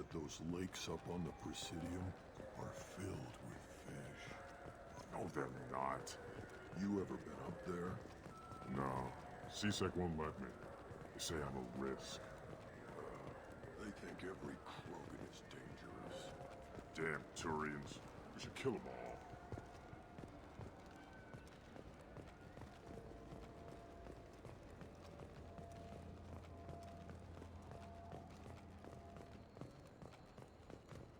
that those lakes up on the Presidium are filled with fish. No, they're not. You ever been up there? No. CSEC won't let me. They say I'm a risk. They think every Krogan is dangerous. Damn Turians. We should kill them all.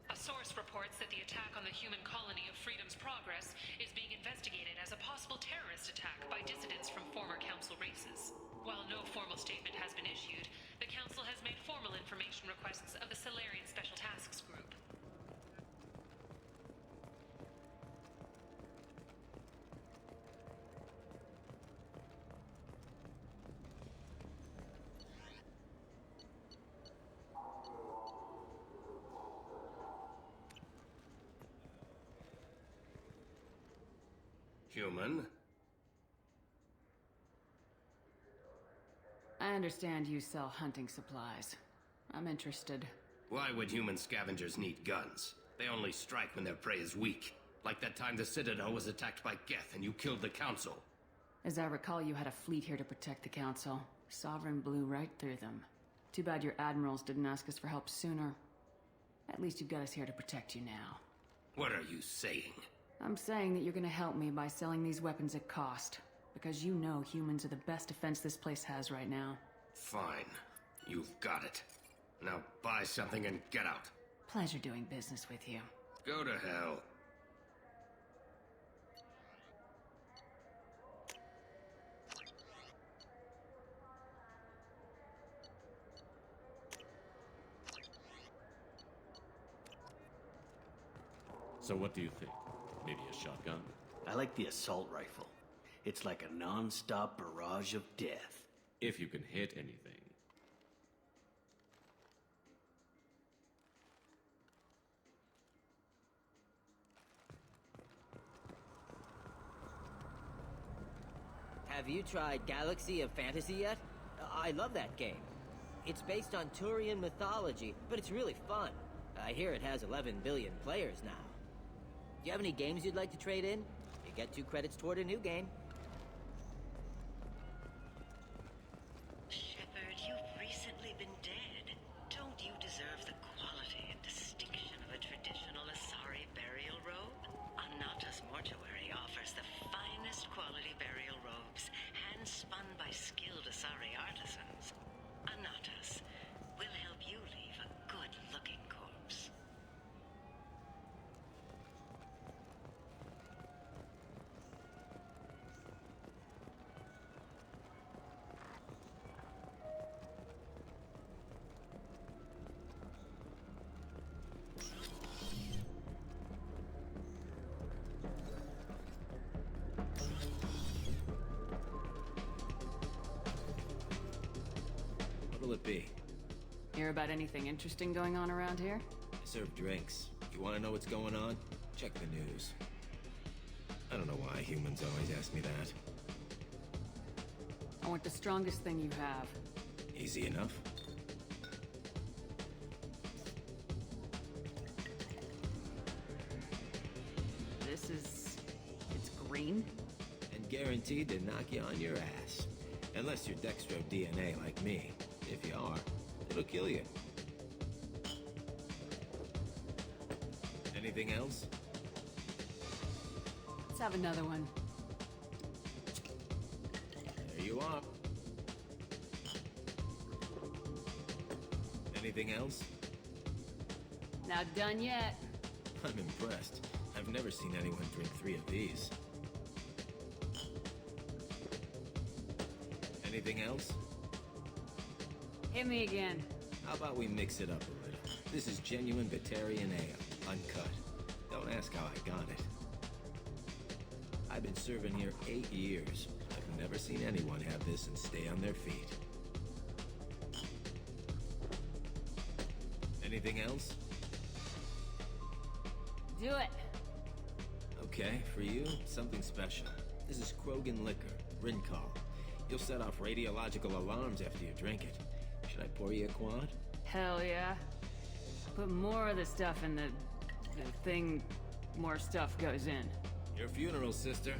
A source reports that the attack on the human colony of Freedom's Progress is being investigated as a possible terrorist attack by dissidents from former Council races. While no formal statement has been issued, the Council has made formal information requests of the Solarian Special Tasks Group. Human? I understand you sell hunting supplies. I'm interested. Why would human scavengers need guns? They only strike when their prey is weak. Like that time the Citadel was attacked by Geth and you killed the Council. As I recall, you had a fleet here to protect the Council. Sovereign blew right through them. Too bad your admirals didn't ask us for help sooner. At least you've got us here to protect you now. What are you saying? I'm saying that you're gonna help me by selling these weapons at cost. Because you know humans are the best defense this place has right now. Fine. You've got it. Now buy something and get out. Pleasure doing business with you. Go to hell. So what do you think? Maybe a shotgun? I like the assault rifle. It's like a non-stop barrage of death. If you can hit anything. Have you tried Galaxy of Fantasy yet? I love that game. It's based on Turian mythology, but it's really fun. I hear it has 11 billion players now. Do you have any games you'd like to trade in? You get 2 credits toward a new game. Shepard, you've recently been dead. Don't you deserve the quality and distinction of a traditional Asari burial robe? Anata's mortuary offers the finest quality burial robes, hand-spun by skilled Asari artisans. Anata's will help you leave a good-looking corpse. What'll it be? Hear about anything interesting going on around here? I serve drinks. You want to know what's going on? Check the news. I don't know why humans always ask me that. I want the strongest thing you have. Easy enough. It's green? And guaranteed to knock you on your ass. Unless you're Dextro DNA like me. If you are, it'll kill you. Anything else? Let's have another one. There you are. Anything else? Not done yet. I'm impressed. I've never seen anyone drink 3 of these. Anything else? Hit me again. How about we mix it up a little? This is genuine Batarian ale, uncut. Don't ask how I got it. I've been serving here 8 years. I've never seen anyone have this and stay on their feet. Anything else? Do it. Okay, for you, something special. This is Krogan liquor, Rincall. You'll set off radiological alarms after you drink it. Should I pour you a quad? Hell yeah. Put more of the stuff in the thing, more stuff goes in. Your funeral, sister.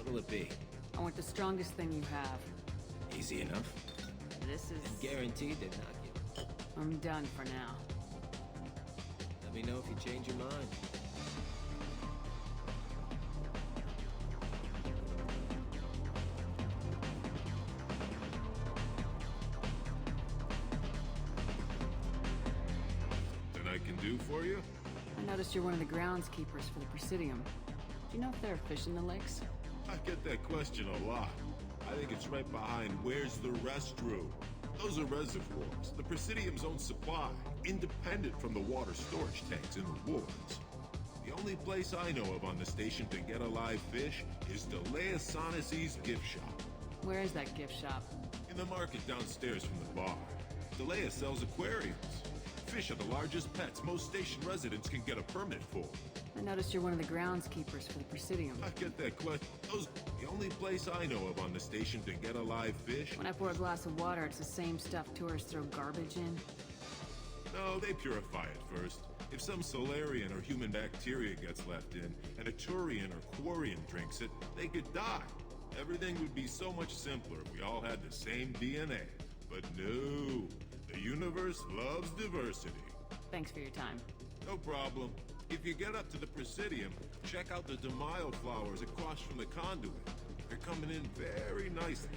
What'll it be? I want the strongest thing you have. Easy enough. This is... And guaranteed to knock you. I'm done for now. Let me know if you change your mind. That I can do for you? I noticed you're one of the groundskeepers for the Presidium. Do you know if there are fish in the lakes? I get that question a lot. I think it's right behind where's the restroom. Those are reservoirs, the Presidium's own supply, independent from the water storage tanks in the woods. The only place I know of on the station to get a live fish is Delea Sonesi's gift shop. Where is that gift shop? In the market downstairs from the bar. Delea sells aquariums. Fish are the largest pets most station residents can get a permit for. I noticed you're one of the groundskeepers for the Presidium. I get that question. Those the only place I know of on the station to get a live fish. When I pour a glass of water, it's the same stuff tourists throw garbage in. No, they purify it first. If some Solarian or human bacteria gets left in, and a Turian or Quarian drinks it, they could die. Everything would be so much simpler if we all had the same DNA. But no, the universe loves diversity. Thanks for your time. No problem. If you get up to the Presidium, check out the DeMaio flowers across from the conduit. They're coming in very nicely.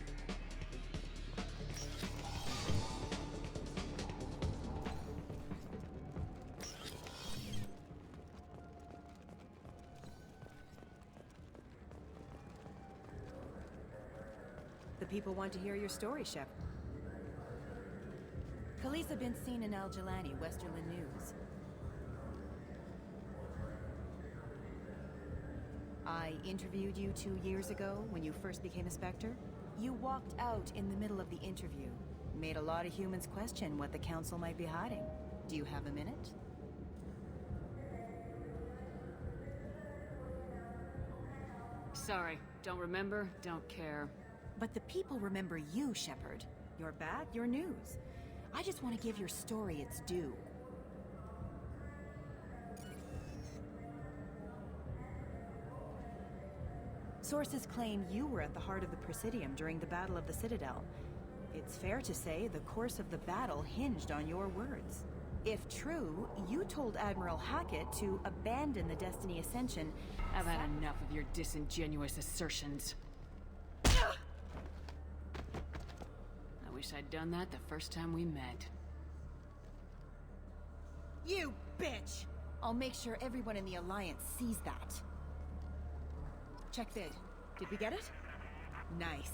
The people want to hear your story, Shep. Khaleesa been seen in Al Jelani, Westerland News. I interviewed you 2 years ago when you first became a Spectre. You walked out in the middle of the interview. Made a lot of humans question what the Council might be hiding. Do you have a minute? Sorry, don't remember, don't care. But the people remember you, Shepard. You're back, your news. I just want to give your story its due. Sources claim you were at the heart of the Presidium during the Battle of the Citadel. It's fair to say the course of the battle hinged on your words. If true, you told Admiral Hackett to abandon the Destiny Ascension. I've had enough of your disingenuous assertions. I wish I'd done that the first time we met. You bitch! I'll make sure everyone in the Alliance sees that. Check vid. Did we get it? Nice.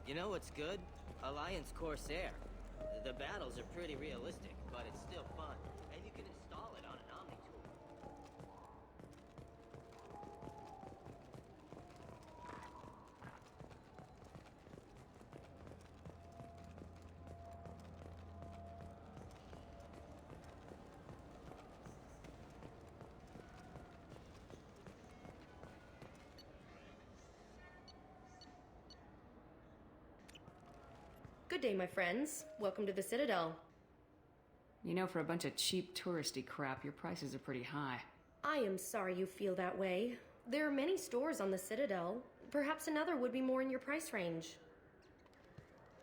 You know what's good? Alliance Corsair. The battles are pretty realistic, but it's still fun. And you can install it on an Omni tool. Good day, my friends. Welcome to the Citadel. You know, for a bunch of cheap touristy crap, your prices are pretty high. I am sorry you feel that way. There are many stores on the Citadel. Perhaps another would be more in your price range.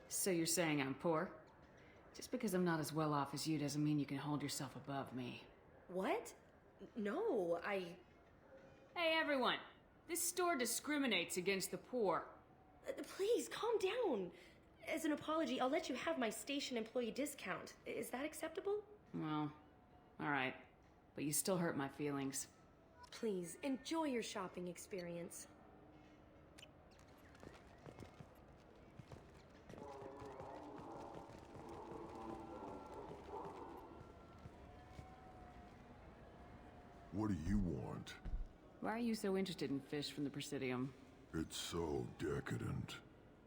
So you're saying I'm poor? Just because I'm not as well off as you doesn't mean you can hold yourself above me. What? No, Hey, everyone! This store discriminates against the poor. Please, calm down. As an apology, I'll let you have my station employee discount. Is that acceptable? Well, alright. But you still hurt my feelings. Please, enjoy your shopping experience. What do you want? Why are you so interested in fish from the Presidium? It's so decadent.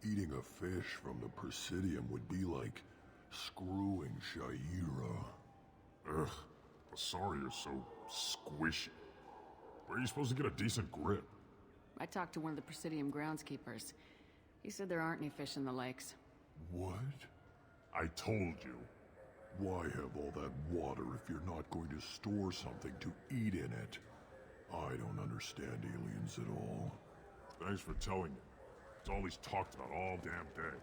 Eating a fish from the Presidium would be like screwing Shaira. Ugh, sorry you're so squishy. Where are you supposed to get a decent grip? I talked to one of the Presidium groundskeepers. He said there aren't any fish in the lakes. What? I told you. Why have all that water if you're not going to store something to eat in it? I don't understand aliens at all. Thanks for telling me. It's all he's talked about all damn day.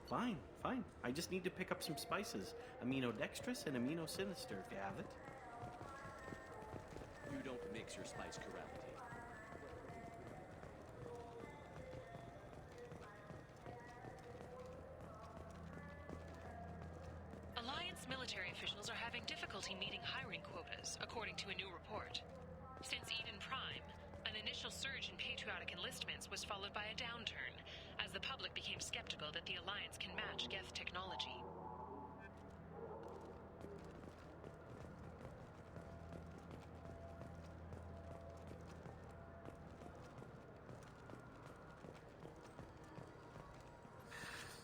Fine, fine. I just need to pick up some spices. Aminodextrous and aminosinister, if you have it. You don't mix your spice correctly. Alliance military officials are having difficulty meeting hiring quotas, according to a new report. Since Eden Prime, an initial surge in patriotic enlistments was followed by a downturn, as the public became skeptical that the Alliance can match Geth technology.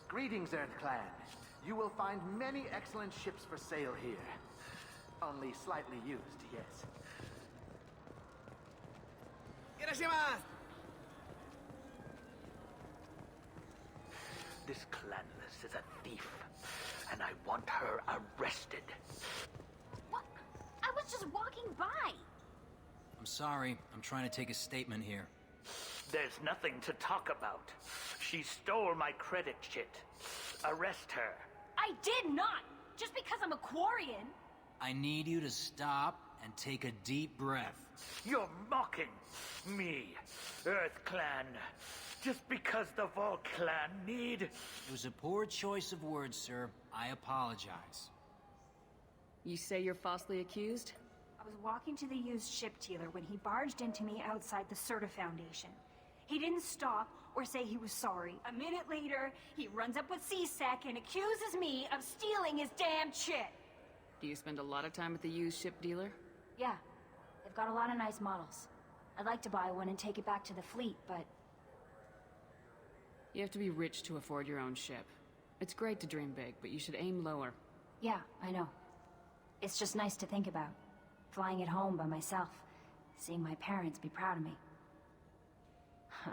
Greetings, Earth Clan. You will find many excellent ships for sale here. Only slightly used, yes. This clanless is a thief, and I want her arrested. What? I was just walking by. I'm sorry. I'm trying to take a statement here. There's nothing to talk about. She stole my credit chit. Arrest her. I did not! Just because I'm a Quarian. I need you to stop and take a deep breath. You're mocking me, Earth Clan. Just because the Vol Clan need... It was a poor choice of words, sir. I apologize. You say you're falsely accused? I was walking to the used ship dealer when he barged into me outside the Serta Foundation. He didn't stop or say he was sorry. A minute later, he runs up with C-Sec and accuses me of stealing his damn chit. Do you spend a lot of time at the used ship dealer? Yeah, they've got a lot of nice models. I'd like to buy one and take it back to the fleet, but... You have to be rich to afford your own ship. It's great to dream big, but you should aim lower. Yeah, I know. It's just nice to think about. Flying it home by myself. Seeing my parents be proud of me. Huh.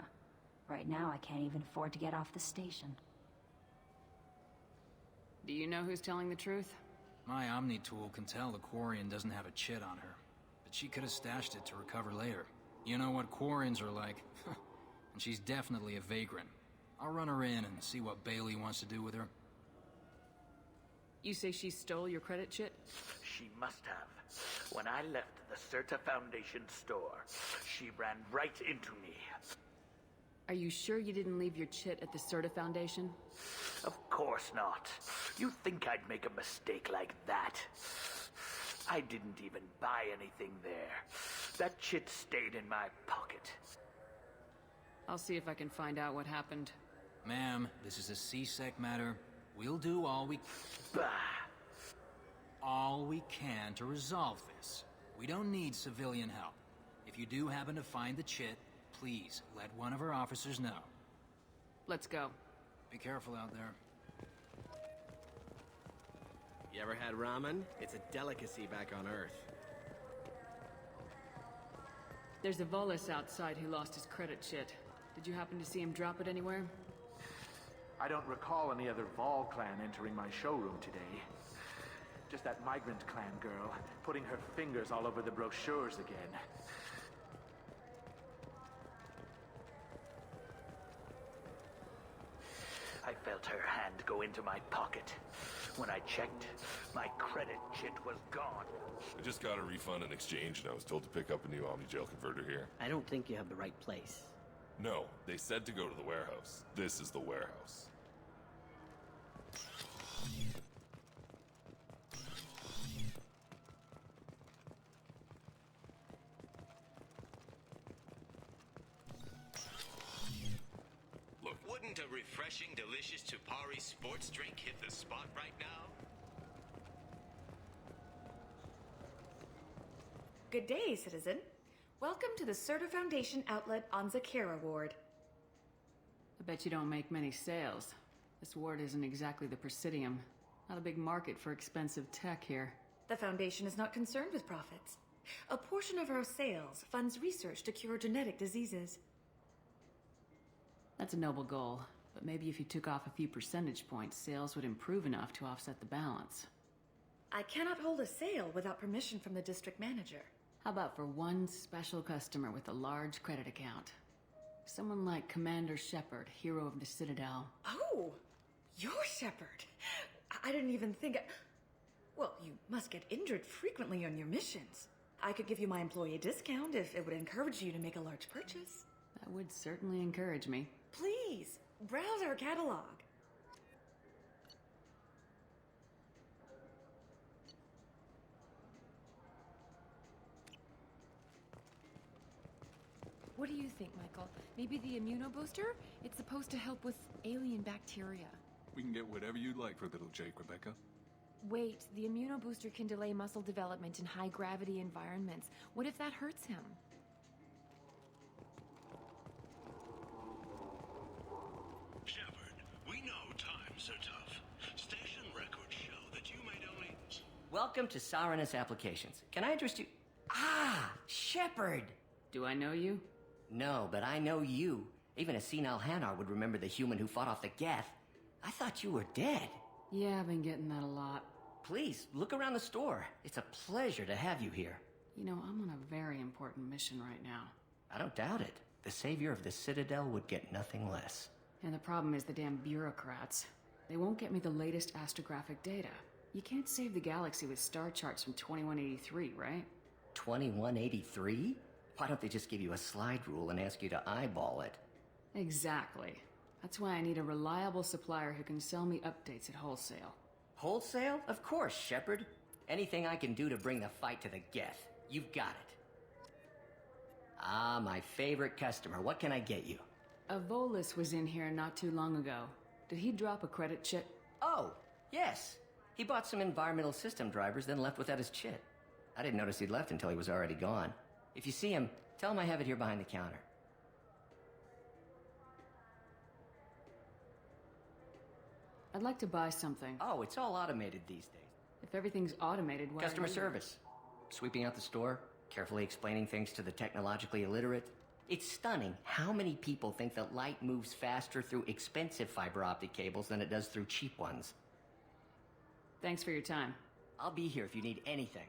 Right now, I can't even afford to get off the station. Do you know who's telling the truth? My Omni tool can tell the Quarian doesn't have a chit on her. But she could have stashed it to recover later. You know what Quarians are like. And she's definitely a vagrant. I'll run her in and see what Bailey wants to do with her. You say she stole your credit chit? She must have. When I left the Serta Foundation store, she ran right into me. Are you sure you didn't leave your chit at the Serta Foundation? Of course not. You think I'd make a mistake like that? I didn't even buy anything there. That chit stayed in my pocket. I'll see if I can find out what happened. Ma'am, this is a C-Sec matter. We'll do all we... Bah! All we can to resolve this. We don't need civilian help. If you do happen to find the chit, please let one of our officers know. Let's go. Be careful out there. You ever had ramen? It's a delicacy back on Earth. There's a Volus outside who lost his credit chit. Did you happen to see him drop it anywhere? I don't recall any other Vol clan entering my showroom today. Just that migrant clan girl, putting her fingers all over the brochures again. I felt her hand go into my pocket. When I checked, my credit chit was gone. I just got a refund in exchange, and I was told to pick up a new Omni-Gel converter here. I don't think you have the right place. No, they said to go to the warehouse. This is the warehouse. Look, wouldn't a refreshing, delicious Tupari sports drink hit the spot right now? Good day, citizen. Welcome to the Serta Foundation outlet on Zakera Ward. I bet you don't make many sales. This ward isn't exactly the Presidium. Not a big market for expensive tech here. The Foundation is not concerned with profits. A portion of our sales funds research to cure genetic diseases. That's a noble goal, but maybe if you took off a few percentage points, sales would improve enough to offset the balance. I cannot hold a sale without permission from the district manager. How about for one special customer with a large credit account? Someone like Commander Shepard, hero of the Citadel. Oh, you're Shepard. I didn't even think... Well, you must get injured frequently on your missions. I could give you my employee discount if it would encourage you to make a large purchase. That would certainly encourage me. Please, browse our catalog. What do you think, Michael? Maybe the immunobooster? It's supposed to help with alien bacteria. We can get whatever you'd like for little Jake, Rebecca. Wait, the immunobooster can delay muscle development in high-gravity environments. What if that hurts him? Shepard, we know times are tough. Station records show that you made only... Welcome to Saranus Applications. Can I address you... Ah, Shepard! Do I know you? No, but I know you. Even a senile Hanar would remember the human who fought off the Geth. I thought you were dead. Yeah, I've been getting that a lot. Please, look around the store. It's a pleasure to have you here. You know, I'm on a very important mission right now. I don't doubt it. The savior of the Citadel would get nothing less. And the problem is the damn bureaucrats. They won't get me the latest astrographic data. You can't save the galaxy with star charts from 2183, right? 2183? Why don't they just give you a slide rule and ask you to eyeball it? Exactly. That's why I need a reliable supplier who can sell me updates at wholesale. Wholesale? Of course, Shepard. Anything I can do to bring the fight to the Geth. You've got it. Ah, my favorite customer. What can I get you? A Volus was in here not too long ago. Did he drop a credit chit? Oh, yes. He bought some environmental system drivers, then left without his chit. I didn't notice he'd left until he was already gone. If you see him, tell him I have it here behind the counter. I'd like to buy something. Oh, it's all automated these days. If everything's automated, why... Customer service. Sweeping out the store, carefully explaining things to the technologically illiterate. It's stunning how many people think that light moves faster through expensive fiber optic cables than it does through cheap ones. Thanks for your time. I'll be here if you need anything.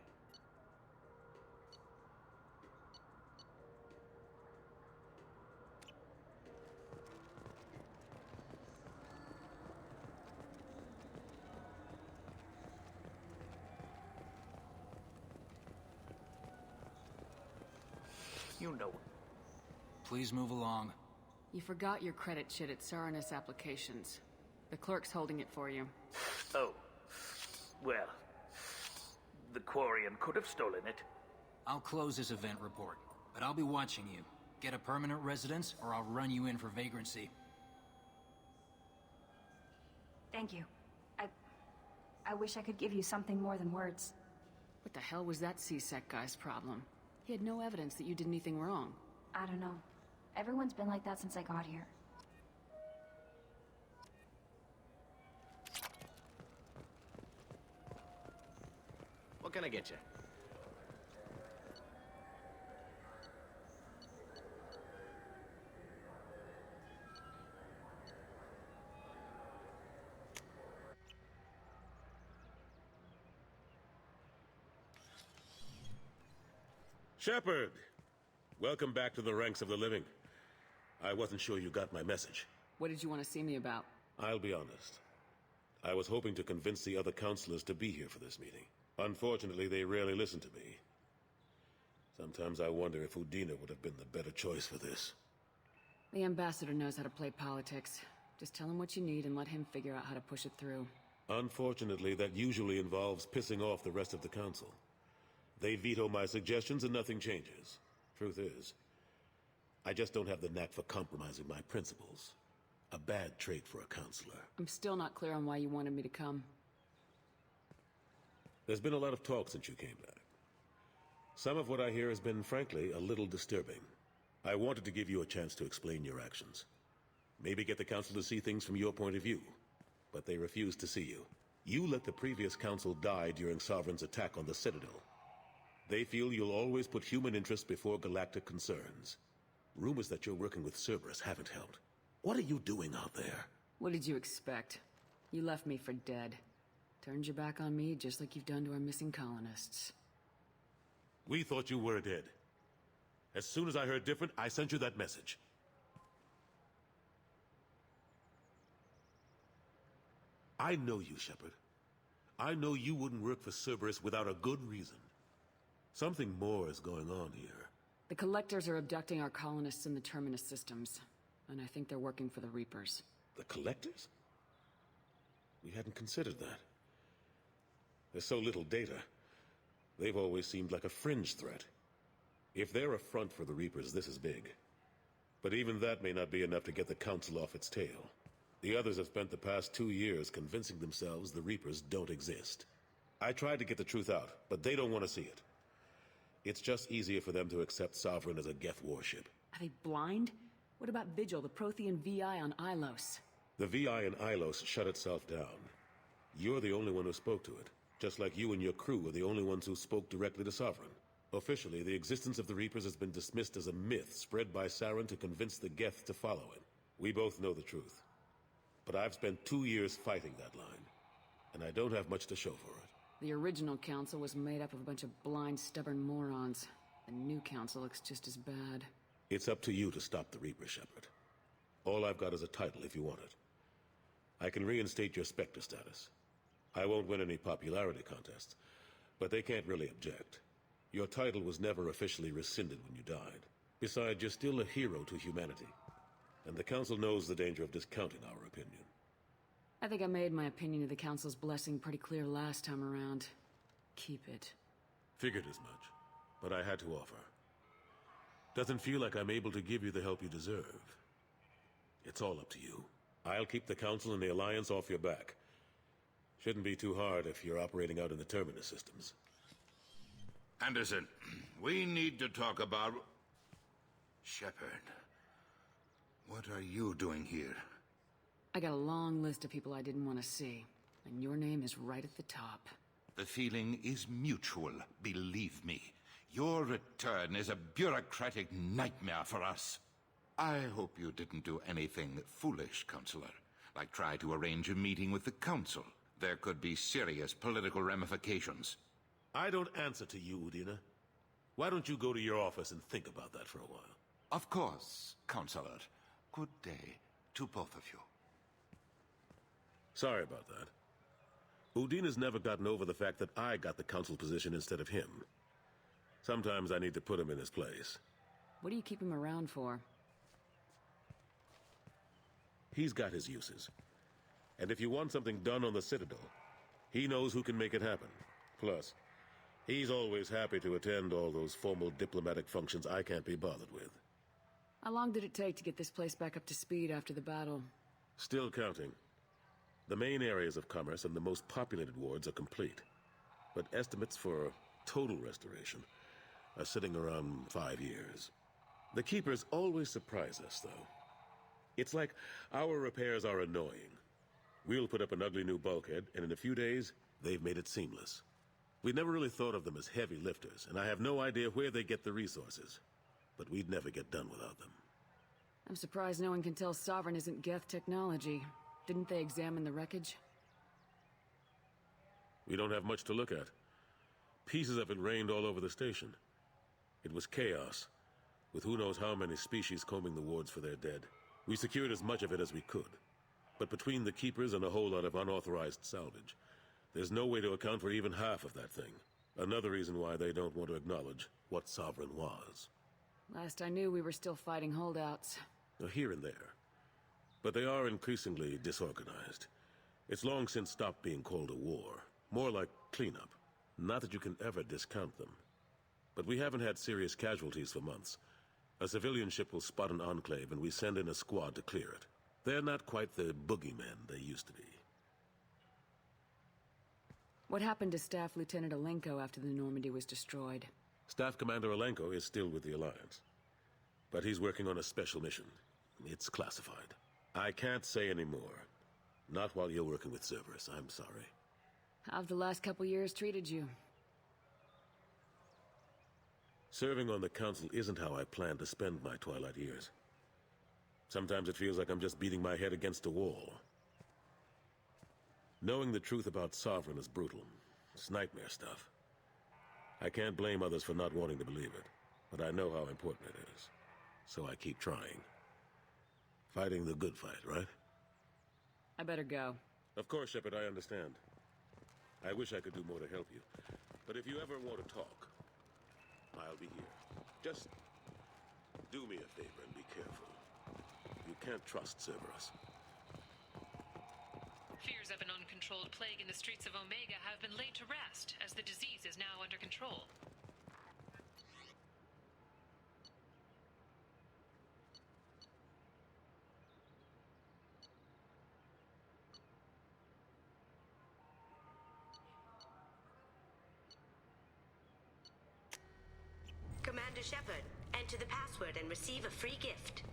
You know. Please move along. You forgot your credit chit at Saranus Applications. The clerk's holding it for you. Oh. Well, the Quarian could have stolen it. I'll close this event report, but I'll be watching you. Get a permanent residence, or I'll run you in for vagrancy. Thank you. I wish I could give you something more than words. What the hell was that CSEC guy's problem? He had no evidence that you did anything wrong. I don't know. Everyone's been like that since I got here. What can I get you? Shepard! Welcome back to the ranks of the living. I wasn't sure you got my message. What did you want to see me about? I'll be honest. I was hoping to convince the other counselors to be here for this meeting. Unfortunately, they rarely listen to me. Sometimes I wonder if Udina would have been the better choice for this. The ambassador knows how to play politics. Just tell him what you need and let him figure out how to push it through. Unfortunately, that usually involves pissing off the rest of the council. They veto my suggestions and nothing changes. Truth is, I just don't have the knack for compromising my principles. A bad trait for a counselor. I'm still not clear on why you wanted me to come. There's been a lot of talk since you came back. Some of what I hear has been, frankly, a little disturbing. I wanted to give you a chance to explain your actions. Maybe get the council to see things from your point of view. But they refused to see you. You let the previous council die during Sovereign's attack on the Citadel. They feel you'll always put human interests before galactic concerns. Rumors that you're working with Cerberus haven't helped. What are you doing out there? What did you expect? You left me for dead. Turned your back on me just like you've done to our missing colonists. We thought you were dead. As soon as I heard different, I sent you that message. I know you, Shepard. I know you wouldn't work for Cerberus without a good reason. Something more is going on here. The Collectors are abducting our colonists in the Terminus systems. And I think they're working for the Reapers. The Collectors? We hadn't considered that. There's so little data. They've always seemed like a fringe threat. If they're a front for the Reapers, this is big. But even that may not be enough to get the Council off its tail. The others have spent the past 2 years convincing themselves the Reapers don't exist. I tried to get the truth out, but they don't want to see it. It's just easier for them to accept Sovereign as a Geth warship. Are they blind? What about Vigil, the Prothean VI on Ilos? The VI in Ilos shut itself down. You're the only one who spoke to it, just like you and your crew were the only ones who spoke directly to Sovereign. Officially, the existence of the Reapers has been dismissed as a myth spread by Saren to convince the Geth to follow him. We both know the truth. But I've spent 2 years fighting that line, and I don't have much to show for it. The original council was made up of a bunch of blind, stubborn morons. The new council looks just as bad. It's up to you to stop the Reaper, Shepard. All I've got is a title if you want it. I can reinstate your Spectre status. I won't win any popularity contests, but they can't really object. Your title was never officially rescinded when you died. Besides, you're still a hero to humanity. And the Council knows the danger of discounting our opinion. I think I made my opinion of the Council's blessing pretty clear last time around. Keep it. Figured as much, but I had to offer. Doesn't feel like I'm able to give you the help you deserve. It's all up to you. I'll keep the Council and the Alliance off your back. Shouldn't be too hard if you're operating out in the Terminus systems. Anderson, we need to talk about... Shepard. What are you doing here? I got a long list of people I didn't want to see, and your name is right at the top. The feeling is mutual, believe me. Your return is a bureaucratic nightmare for us. I hope you didn't do anything foolish, Counselor, like try to arrange a meeting with the Council. There could be serious political ramifications. I don't answer to you, Udina. Why don't you go to your office and think about that for a while? Of course, Counselor. Good day to both of you. Sorry about that. Udina's never gotten over the fact that I got the Council position instead of him. Sometimes I need to put him in his place. What do you keep him around for? He's got his uses. And if you want something done on the Citadel, he knows who can make it happen. Plus, he's always happy to attend all those formal diplomatic functions I can't be bothered with. How long did it take to get this place back up to speed after the battle? Still counting. The main areas of commerce and the most populated wards are complete. But estimates for total restoration are sitting around 5 years. The Keepers always surprise us, though. It's like our repairs are annoying. We'll put up an ugly new bulkhead, and in a few days, they've made it seamless. We never really thought of them as heavy lifters, and I have no idea where they get the resources. But we'd never get done without them. I'm surprised no one can tell Sovereign isn't Geth technology. Didn't they examine the wreckage? We don't have much to look at. Pieces of it rained all over the station. It was chaos, with who knows how many species combing the wards for their dead. We secured as much of it as we could. But between the keepers and a whole lot of unauthorized salvage, there's no way to account for even half of that thing. Another reason why they don't want to acknowledge what Sovereign was. Last I knew, we were still fighting holdouts. Here and there. But they are increasingly disorganized. It's long since stopped being called a war. More like cleanup. Not that you can ever discount them. But we haven't had serious casualties for months. A civilian ship will spot an enclave and we send in a squad to clear it. They're not quite the boogeymen they used to be. What happened to Staff Lieutenant Alenko after the Normandy was destroyed? Staff Commander Alenko is still with the Alliance. But he's working on a special mission. It's classified. I can't say any more. Not while you're working with Cerberus, I'm sorry. How have the last couple years treated you? Serving on the Council isn't how I plan to spend my twilight years. Sometimes it feels like I'm just beating my head against a wall. Knowing the truth about Sovereign is brutal. It's nightmare stuff. I can't blame others for not wanting to believe it, but I know how important it is. So I keep trying. Fighting the good fight, right? I better go. Of course, Shepard, I understand. I wish I could do more to help you. But if you ever want to talk, I'll be here. Just do me a favor and be careful. You can't trust Cerberus. Fears of an uncontrolled plague in the streets of Omega have been laid to rest, as the disease is now under control. Commander Shepard, enter the password and receive a free gift.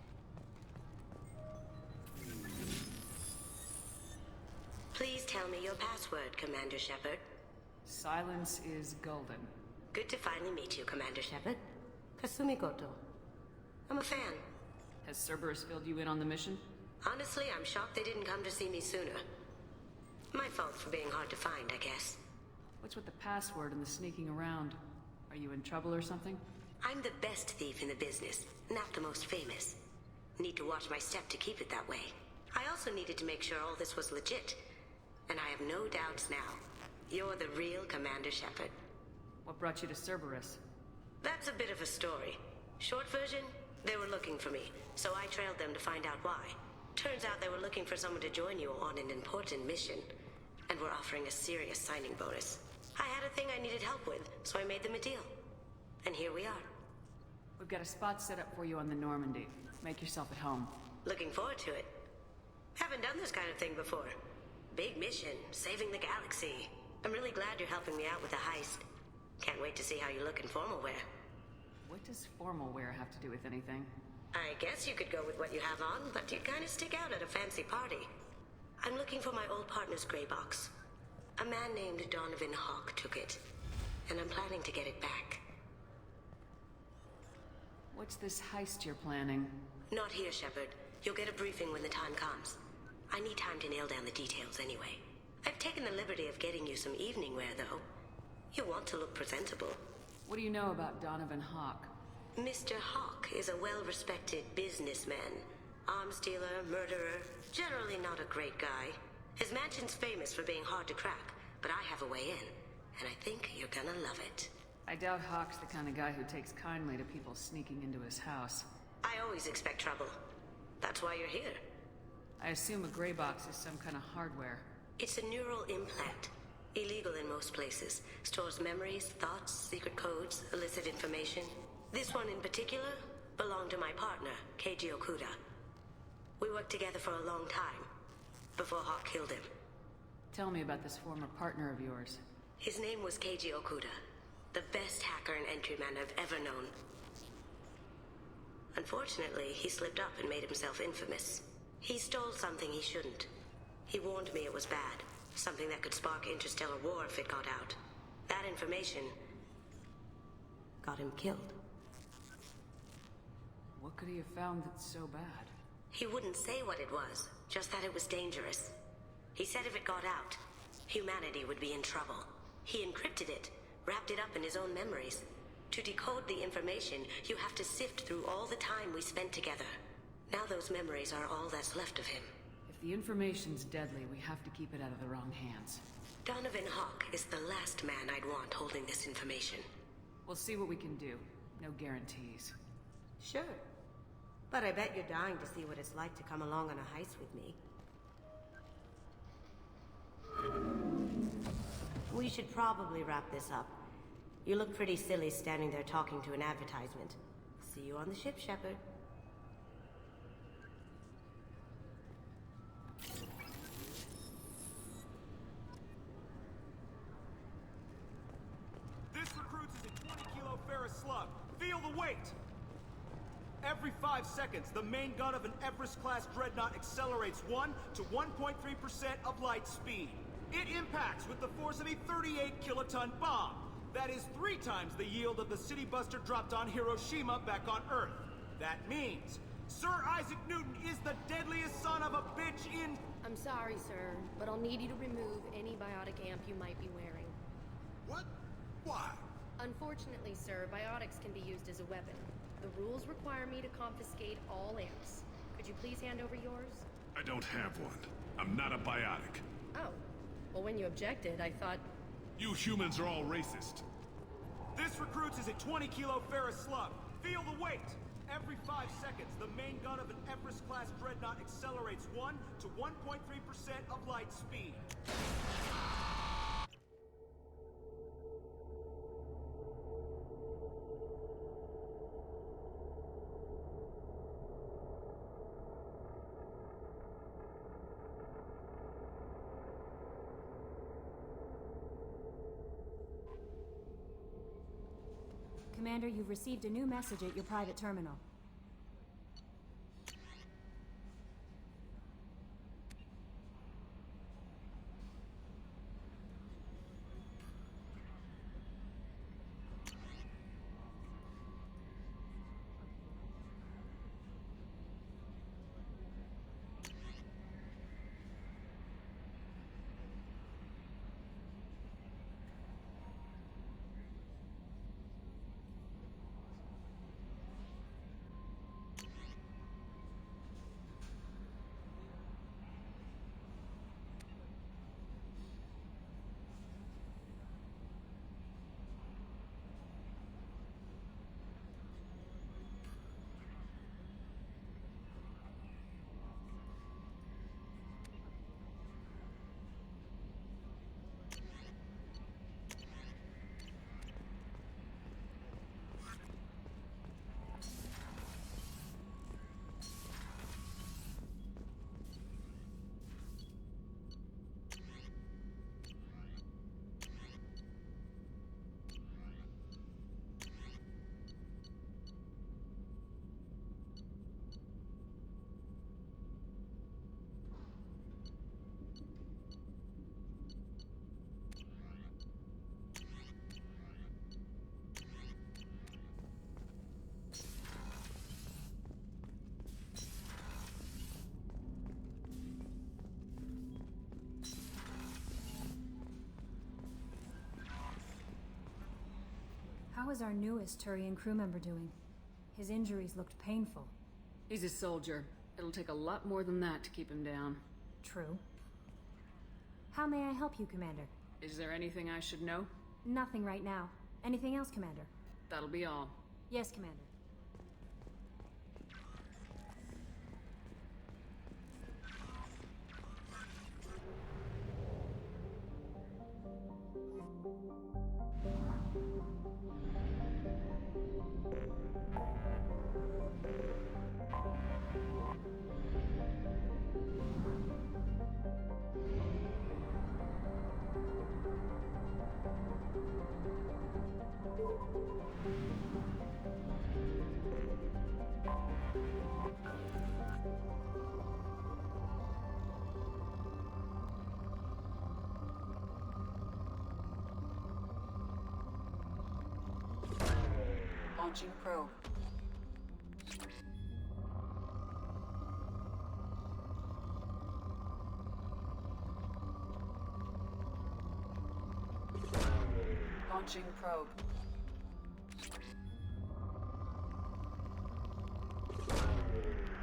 Please tell me your password, Commander Shepard. Silence is golden. Good to finally meet you, Commander Shepard. Kasumi Goto. I'm a fan. Has Cerberus filled you in on the mission? Honestly, I'm shocked they didn't come to see me sooner. My fault for being hard to find, I guess. What's with the password and the sneaking around? Are you in trouble or something? I'm the best thief in the business, not the most famous. Need to watch my step to keep it that way. I also needed to make sure all this was legit. And I have no doubts now. You're the real Commander Shepard. What brought you to Cerberus? That's a bit of a story. Short version, they were looking for me, so I trailed them to find out why. Turns out they were looking for someone to join you on an important mission, and were offering a serious signing bonus. I had a thing I needed help with, so I made them a deal. And here we are. We've got a spot set up for you on the Normandy. Make yourself at home. Looking forward to it. Haven't done this kind of thing before. Big mission, saving the galaxy. I'm really glad you're helping me out with the heist. Can't wait to see how you look in formal wear. What does formal wear have to do with anything? I guess you could go with what you have on, but you'd kind of stick out at a fancy party. I'm looking for my old partner's gray box. A man named Donovan Hawk took it, and I'm planning to get it back. What's this heist you're planning? Not here, Shepard. You'll get a briefing when the time comes. I need time to nail down the details anyway. I've taken the liberty of getting you some evening wear, though. You want to look presentable. What do you know about Donovan Hawk? Mr. Hawk is a well-respected businessman. Arms dealer, murderer, generally not a great guy. His mansion's famous for being hard to crack, but I have a way in, and I think you're gonna love it. I doubt Hawk's the kind of guy who takes kindly to people sneaking into his house. I always expect trouble. That's why you're here. I assume a gray box is some kind of hardware. It's a neural implant. Illegal in most places. Stores memories, thoughts, secret codes, illicit information. This one in particular belonged to my partner, Keiji Okuda. We worked together for a long time, before Hawk killed him. Tell me about this former partner of yours. His name was Keiji Okuda, the best hacker and entryman I've ever known. Unfortunately, he slipped up and made himself infamous. He stole something he shouldn't. He warned me it was bad, something that could spark interstellar war if it got out. That information got him killed. What could he have found that's so bad? He wouldn't say what it was, just that it was dangerous. He said if it got out, humanity would be in trouble. He encrypted it, wrapped it up in his own memories. To decode the information, you have to sift through all the time we spent together. Now those memories are all that's left of him. If the information's deadly, we have to keep it out of the wrong hands. Donovan Hawk is the last man I'd want holding this information. We'll see what we can do. No guarantees. Sure. But I bet you're dying to see what it's like to come along on a heist with me. We should probably wrap this up. You look pretty silly standing there talking to an advertisement. See you on the ship, Shepard. This recruits is a 20-kilo ferrous slug. Feel the weight! Every 5 seconds, the main gun of an Everest-class dreadnought accelerates 1 to 1.3% of light speed. It impacts with the force of a 38-kiloton bomb. That is 3 times the yield of the city buster dropped on Hiroshima back on Earth. That means Sir Isaac Newton is the deadliest son of a bitch in... I'm sorry, sir, but I'll need you to remove any biotic amp you might be wearing. What? Why? Unfortunately, sir, biotics can be used as a weapon. The rules require me to confiscate all amps. Could you please hand over yours? I don't have one. I'm not a biotic. Oh. Well, when you objected, I thought... You humans are all racist. This recruits is a 20-kilo ferrous slug. Feel the weight! Every 5 seconds, the main gun of an Everest-class dreadnought accelerates 1 to 1.3% of light speed. Commander, you've received a new message at your private terminal. How is our newest Turian crew member doing? His injuries looked painful. He's a soldier. It'll take a lot more than that to keep him down. True. How may I help you, Commander? Is there anything I should know? Nothing right now. Anything else, Commander? That'll be all. Yes, Commander. Launching probe. Launching probe.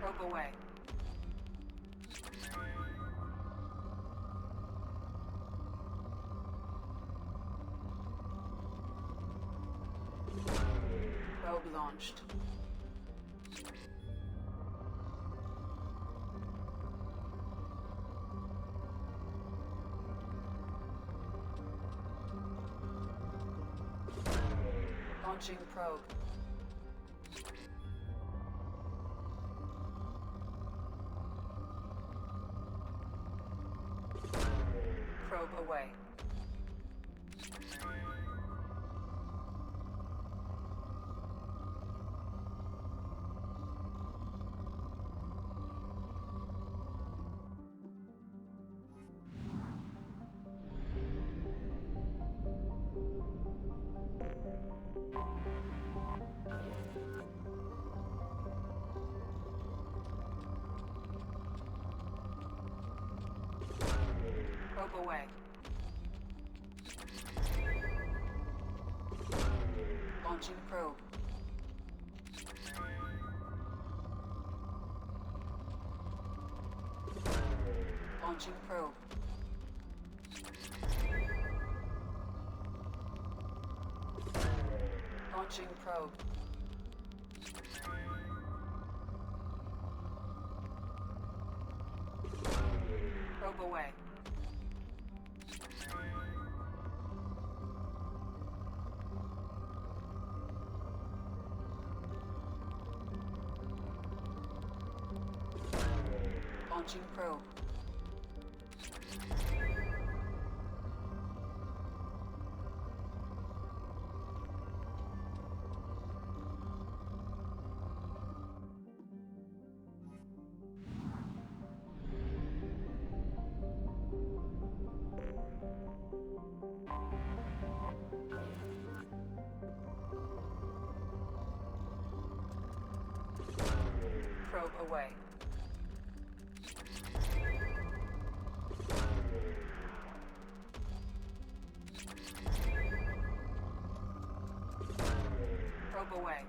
Probe away. Probe launched. Launching probe. Probe away. Probe away. Launching probe. Launching probe. Launching probe. Probe away. Launching probe. Probe away. Probe away.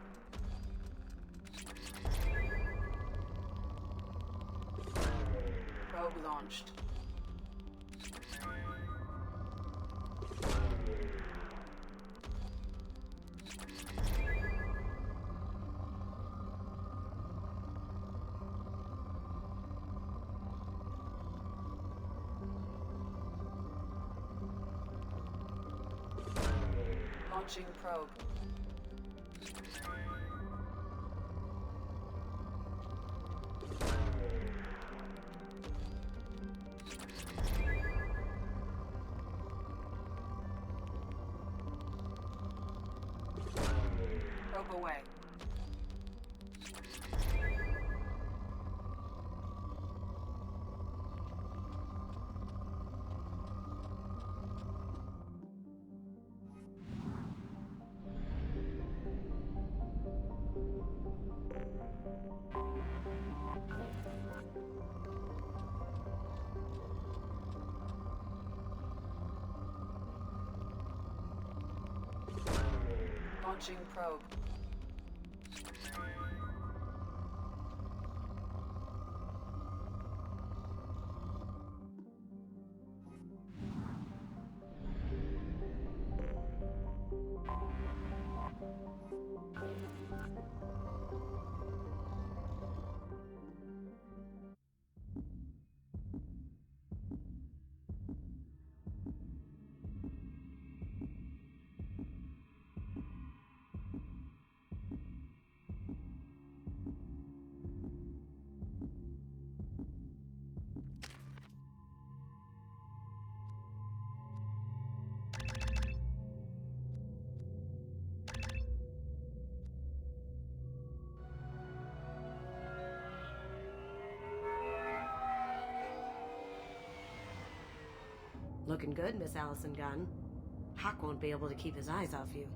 Probe launched. Launching probe. Probe away. Launching probe. Looking good, Miss Allison Gunn. Hawk won't be able to keep his eyes off you.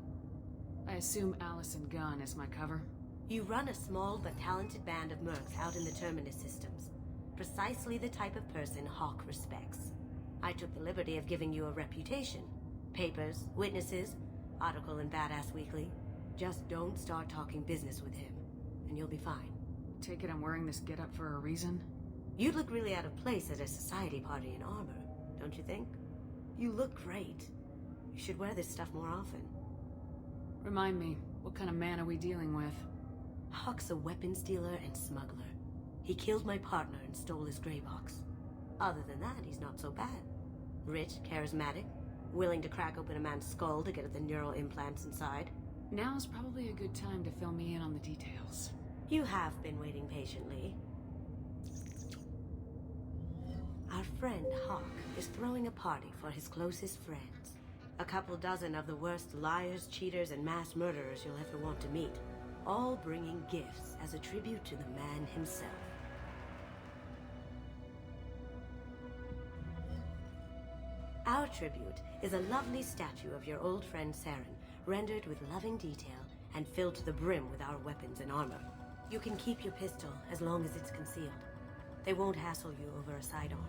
I assume Allison Gunn is my cover? You run a small but talented band of mercs out in the Terminus systems. Precisely the type of person Hawk respects. I took the liberty of giving you a reputation. Papers, witnesses, article in Badass Weekly. Just don't start talking business with him, and you'll be fine. Take it I'm wearing this getup for a reason? You'd look really out of place at a society party in armor, don't you think? You look great. You should wear this stuff more often. Remind me, what kind of man are we dealing with? Hawk's a weapons dealer and smuggler. He killed my partner and stole his gray box. Other than that, he's not so bad. Rich, charismatic, willing to crack open a man's skull to get at the neural implants inside. Now's probably a good time to fill me in on the details. You have been waiting patiently. Our friend Hawk is throwing a party for his closest friends. A couple dozen of the worst liars, cheaters, and mass murderers you'll ever want to meet. All bringing gifts as a tribute to the man himself. Our tribute is a lovely statue of your old friend Saren, rendered with loving detail and filled to the brim with our weapons and armor. You can keep your pistol as long as it's concealed. They won't hassle you over a sidearm.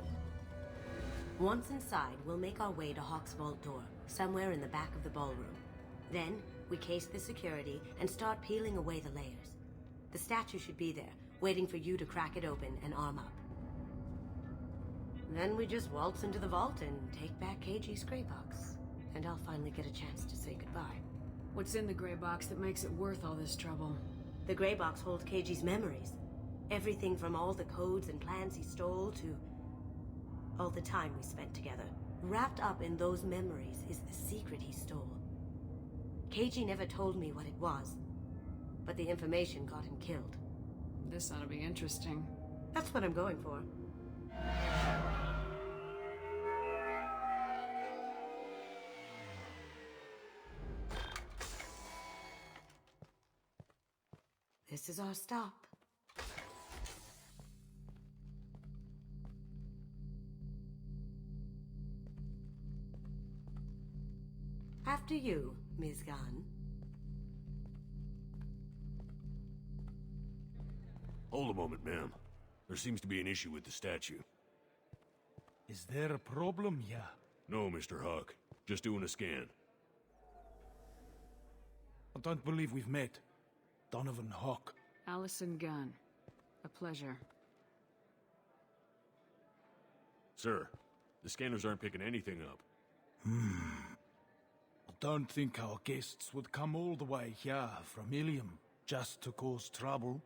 Once inside, we'll make our way to Hawk's vault door, somewhere in the back of the ballroom. Then, we case the security and start peeling away the layers. The statue should be there, waiting for you to crack it open and arm up. Then we just waltz into the vault and take back KG's gray box. And I'll finally get a chance to say goodbye. What's in the gray box that makes it worth all this trouble? The gray box holds KG's memories. Everything from all the codes and plans he stole to all the time we spent together. Wrapped up in those memories is the secret he stole. KG never told me what it was, but the information got him killed. This ought to be interesting. That's what I'm going for. This is our stop. After you, Ms. Gunn. Hold a moment, ma'am. There seems to be an issue with the statue. Is there a problem here? No, Mr. Hawk. Just doing a scan. I don't believe we've met. Donovan Hawk. Allison Gunn. A pleasure. Sir, the scanners aren't picking anything up. I don't think our guests would come all the way here from Ilium just to cause trouble.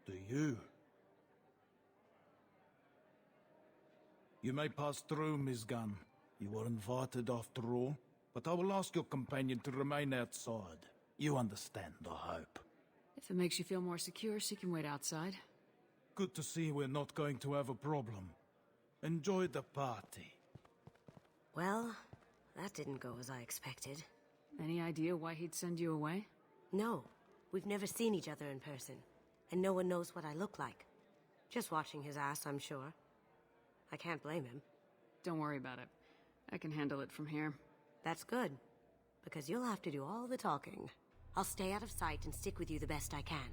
Do you? You may pass through, Ms. Gunn. You were invited after all, but I will ask your companion to remain outside. You understand, I hope. If it makes you feel more secure, she can wait outside. Good to see we're not going to have a problem. Enjoy the party. Well, that didn't go as I expected. Any idea why he'd send you away? No. We've never seen each other in person, and no one knows what I look like. Just watching his ass, I'm sure. I can't blame him. Don't worry about it. I can handle it from here. That's good, because you'll have to do all the talking. I'll stay out of sight and stick with you the best I can.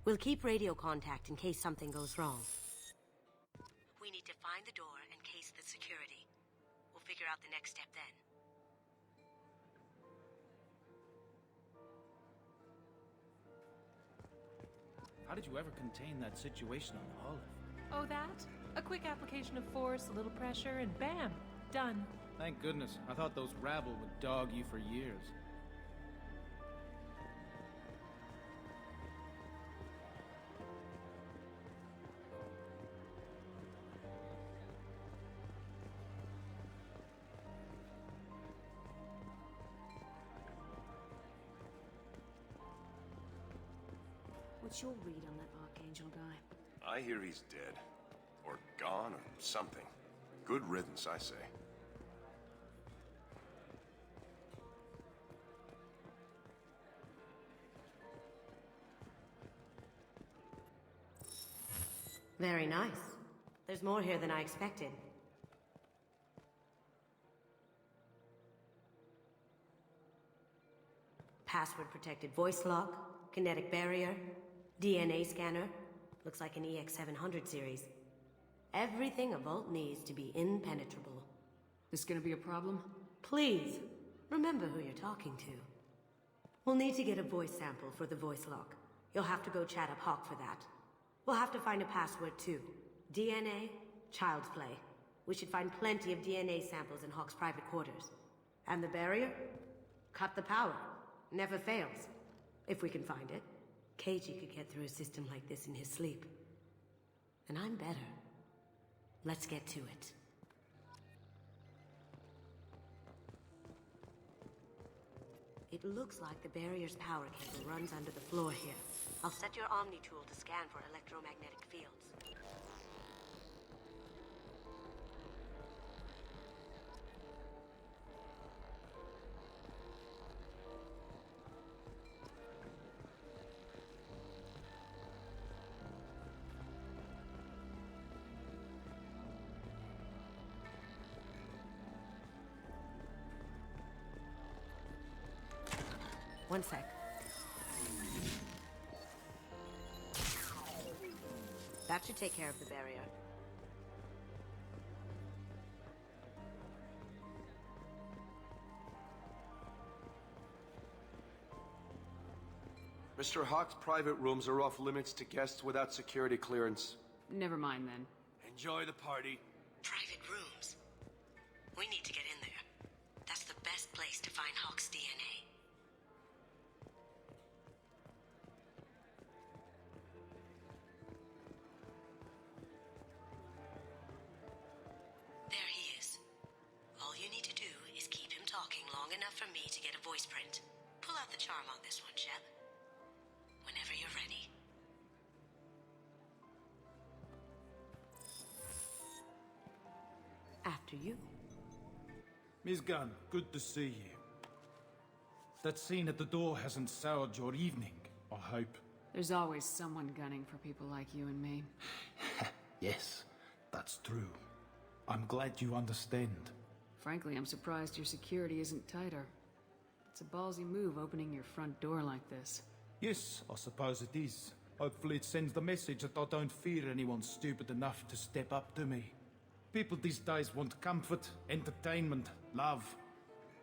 We'll keep radio contact in case something goes wrong. We need to find the door and case the security. We'll figure out the next step then. How did you ever contain that situation on the Olive? Oh, that? A quick application of force, a little pressure, and bam! Done. Thank goodness. I thought those rabble would dog you for years. What's your read on that Archangel guy? I hear he's dead. Or gone, or something. Good riddance, I say. Very nice. There's more here than I expected. Password-protected voice lock, kinetic barrier, DNA scanner. Looks like an EX700 series. Everything a vault needs to be impenetrable. This gonna be a problem? Please, remember who you're talking to. We'll need to get a voice sample for the voice lock. You'll have to go chat up Hawk for that. We'll have to find a password too. DNA, child's play. We should find plenty of DNA samples in Hawk's private quarters. And the barrier? Cut the power. Never fails. If we can find it. Keiji could get through a system like this in his sleep. And I'm better. Let's get to it. It looks like the barrier's power cable runs under the floor here. I'll set your Omni tool to scan for electromagnetic fields. One sec. That should take care of the barrier. Mr. Hawk's private rooms are off limits to guests without security clearance. Never mind then. Enjoy the party. Private rooms. We need to get in there. That's the best place to find Hawk's DNA. There he is. All you need to do is keep him talking long enough for me to get a voice print. Pull out the charm on this one, Shep. Whenever you're ready. After you. Miss Gunn, good to see you. That scene at the door hasn't soured your evening, I hope. There's always someone gunning for people like you and me. Yes, that's true. I'm glad you understand. Frankly, I'm surprised your security isn't tighter. It's a ballsy move opening your front door like this. Yes, I suppose it is. Hopefully it sends the message that I don't fear anyone stupid enough to step up to me. People these days want comfort, entertainment, love.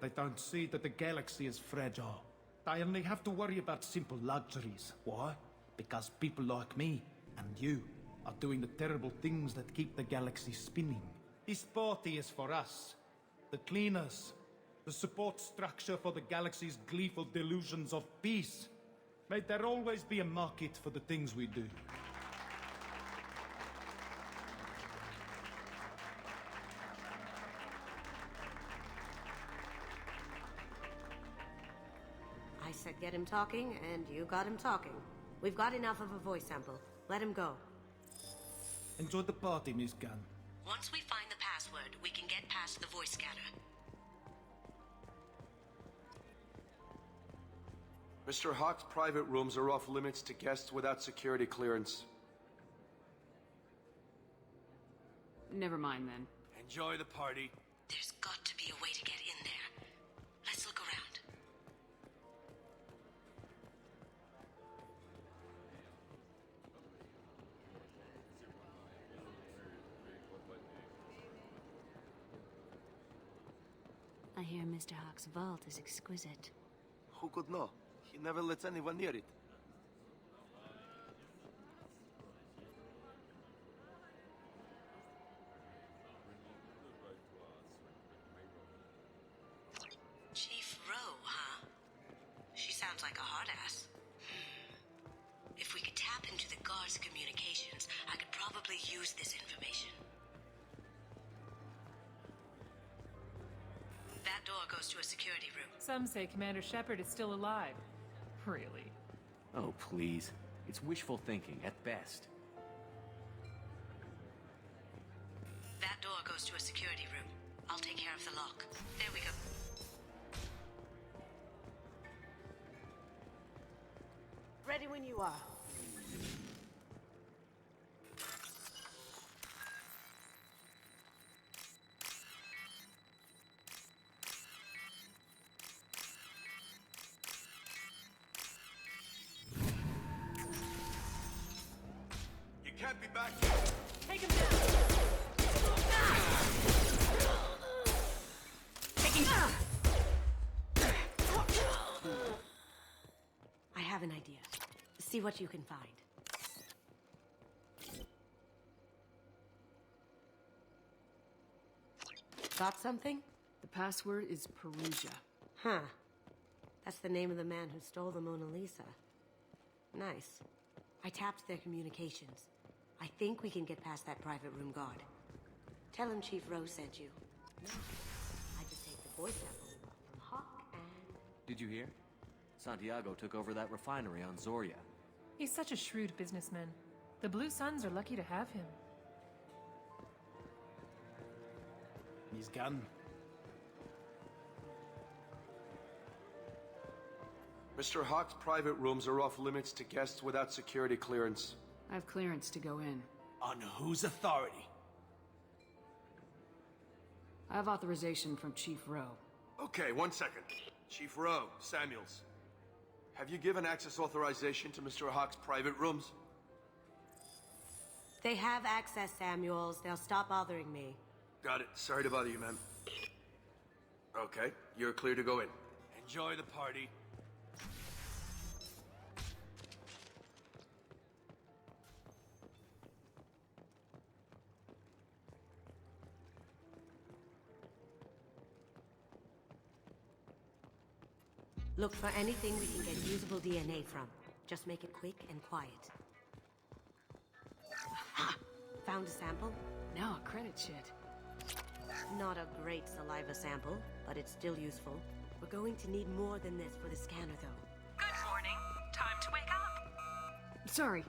They don't see that the galaxy is fragile. They only have to worry about simple luxuries. Why? Because people like me and you are doing the terrible things that keep the galaxy spinning. This party is for us, the cleaners, the support structure for the galaxy's gleeful delusions of peace. May there always be a market for the things we do. I said get him talking, and you got him talking. We've got enough of a voice sample. Let him go. Enjoy the party, Miss Gunn. Once we find the password, we can get past the voice scanner. Mr. Hawk's private rooms are off limits to guests without security clearance. Never mind then. Enjoy the party. There's got to be a way to get in there. Let's look around. I hear Mr. Hawk's vault is exquisite. Who could know? He never lets anyone near it. Chief Rowe, huh? She sounds like a hard ass. If we could tap into the guard's communications, I could probably use this information. That door goes to a security room. Some say Commander Shepard is still alive. Really? Oh, please. It's wishful thinking, at best. That door goes to a security room. I'll take care of the lock. There we go. Ready when you are. You can't be back here. Take him down! Taking See what you can find. Got something? The password is Perugia. Huh. That's the name of the man who stole the Mona Lisa. Nice. I tapped their communications. I think we can get past that private room guard. Tell him Chief Rose sent you. No. I just take the voice sample from Hawk and... Did you hear? Santiago took over that refinery on Zoria. He's such a shrewd businessman. The Blue Suns are lucky to have him. His gun. Mr. Hawk's private rooms are off limits to guests without security clearance. I have clearance to go in. On whose authority? I have authorization from Chief Rowe. Okay, 1 second. Chief Rowe, Samuels. Have you given access authorization to Mr. Hawk's private rooms? They have access, Samuels. They'll stop bothering me. Got it. Sorry to bother you, ma'am. Okay, you're clear to go in. Enjoy the party. Look for anything we can get usable DNA from. Just make it quick and quiet. Ha! Found a sample? Now a credit shit. Not a great saliva sample, but it's still useful. We're going to need more than this for the scanner, though. Good morning. Time to wake up. Sorry.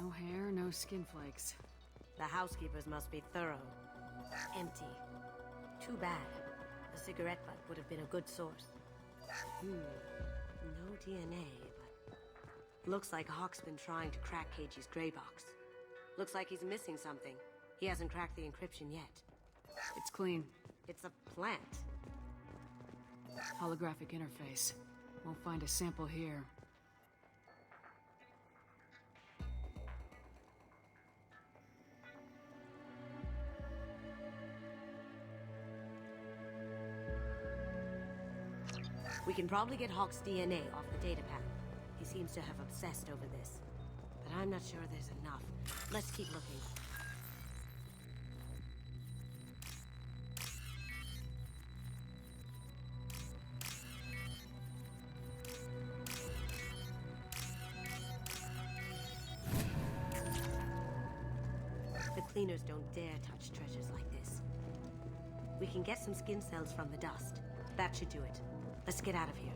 No hair, no skin flakes. The housekeepers must be thorough. Empty. Too bad. A cigarette butt would have been a good source. No DNA, but... Looks like Hawk's been trying to crack Keiji's gray box. Looks like he's missing something. He hasn't cracked the encryption yet. It's clean. It's a plant. Holographic interface. Won't find a sample here. We can probably get Hawk's DNA off the data pad. He seems to have obsessed over this. But I'm not sure there's enough. Let's keep looking. The cleaners don't dare touch treasures like this. We can get some skin cells from the dust. That should do it. Let's get out of here.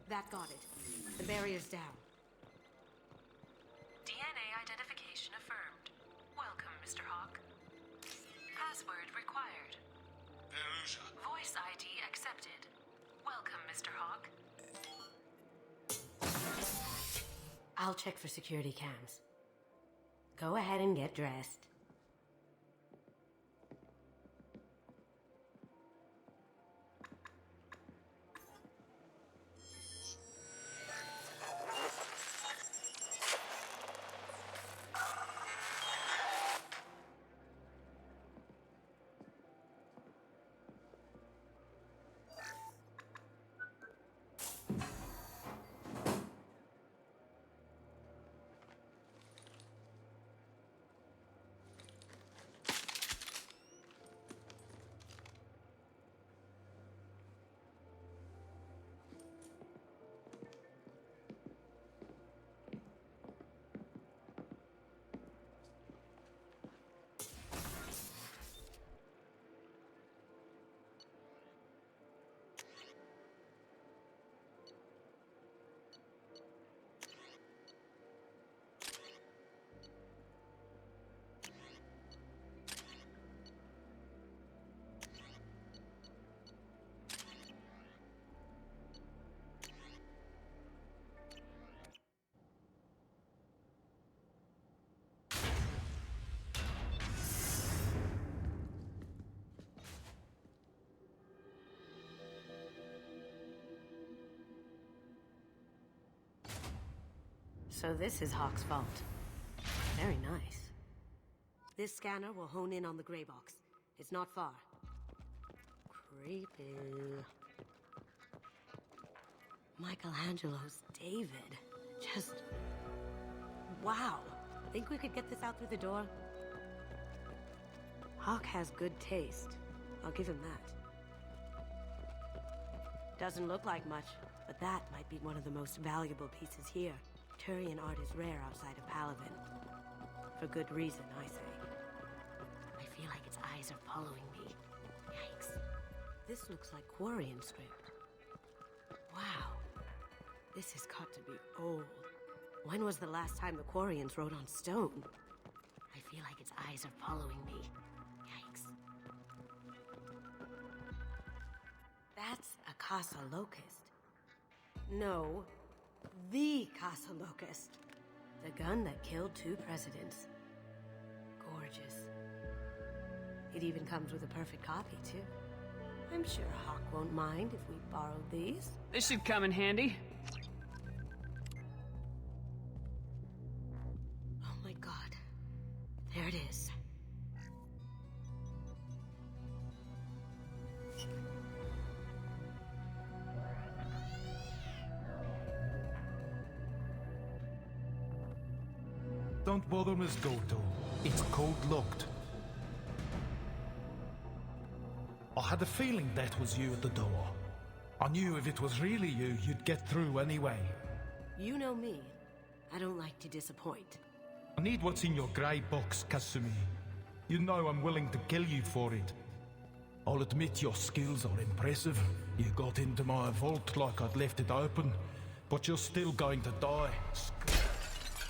That got it. The barrier's down. DNA identification affirmed. Welcome, Mr. Hawk. Password required. Perugia. Voice ID accepted. Welcome, Mr. Hawk. I'll check for security cams. Go ahead and get dressed. So this is Hawk's vault. Very nice. This scanner will hone in on the gray box. It's not far. Creepy. Michelangelo's David. Just... wow. Think we could get this out through the door? Hawk has good taste. I'll give him that. Doesn't look like much, but that might be one of the most valuable pieces here. Turian art is rare outside of Palaven. For good reason, I say. I feel like its eyes are following me. Yikes. This looks like Quarian script. Wow. This has got to be old. When was the last time the Quarians wrote on stone? I feel like its eyes are following me. Yikes. That's a Casa Locust. No, the Casa Locust. The gun that killed 2 presidents. Gorgeous. It even comes with a perfect copy, too. I'm sure Hawk won't mind if we borrowed these. This should come in handy. Oh my god. There it is. Don't bother, Miss Goto. It's code-locked. I had a feeling that was you at the door. I knew if it was really you, you'd get through anyway. You know me. I don't like to disappoint. I need what's in your grey box, Kasumi. You know I'm willing to kill you for it. I'll admit your skills are impressive. You got into my vault like I'd left it open, but you're still going to die.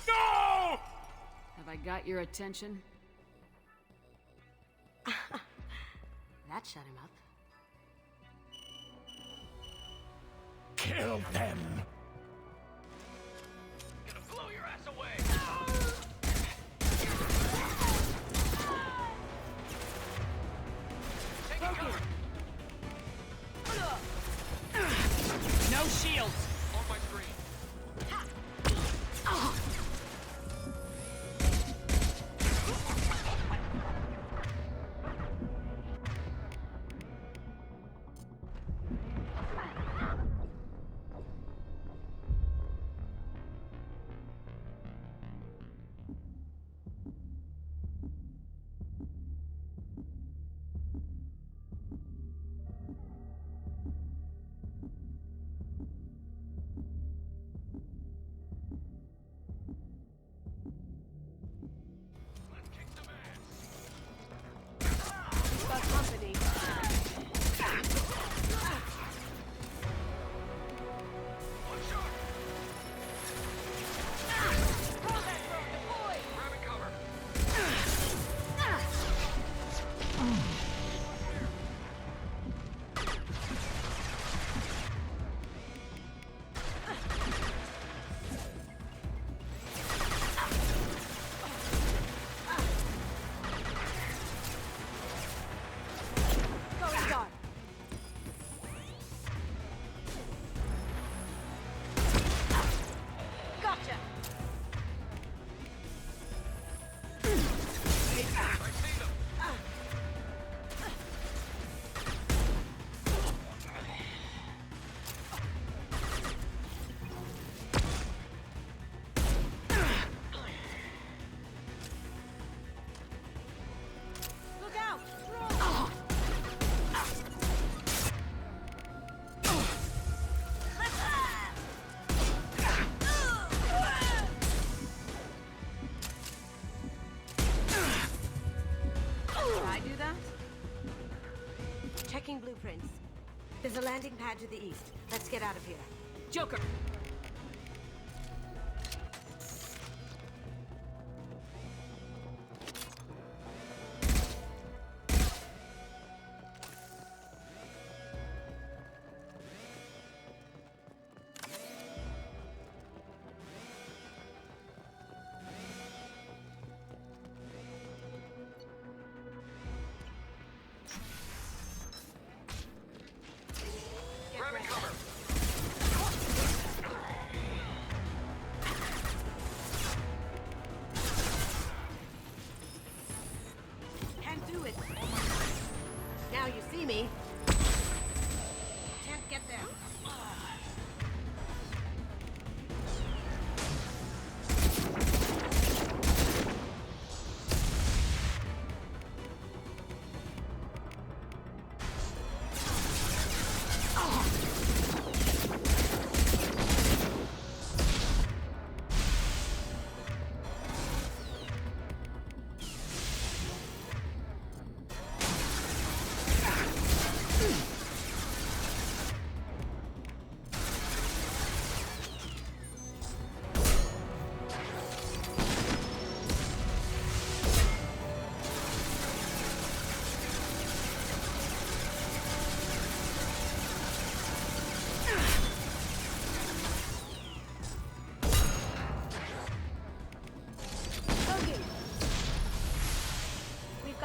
No! Have I got your attention? That shut him up. Kill them! Gonna blow your ass away! Take cover! No shields! On my screen. Checking blueprints. There's a landing pad to the east. Let's get out of here. Joker!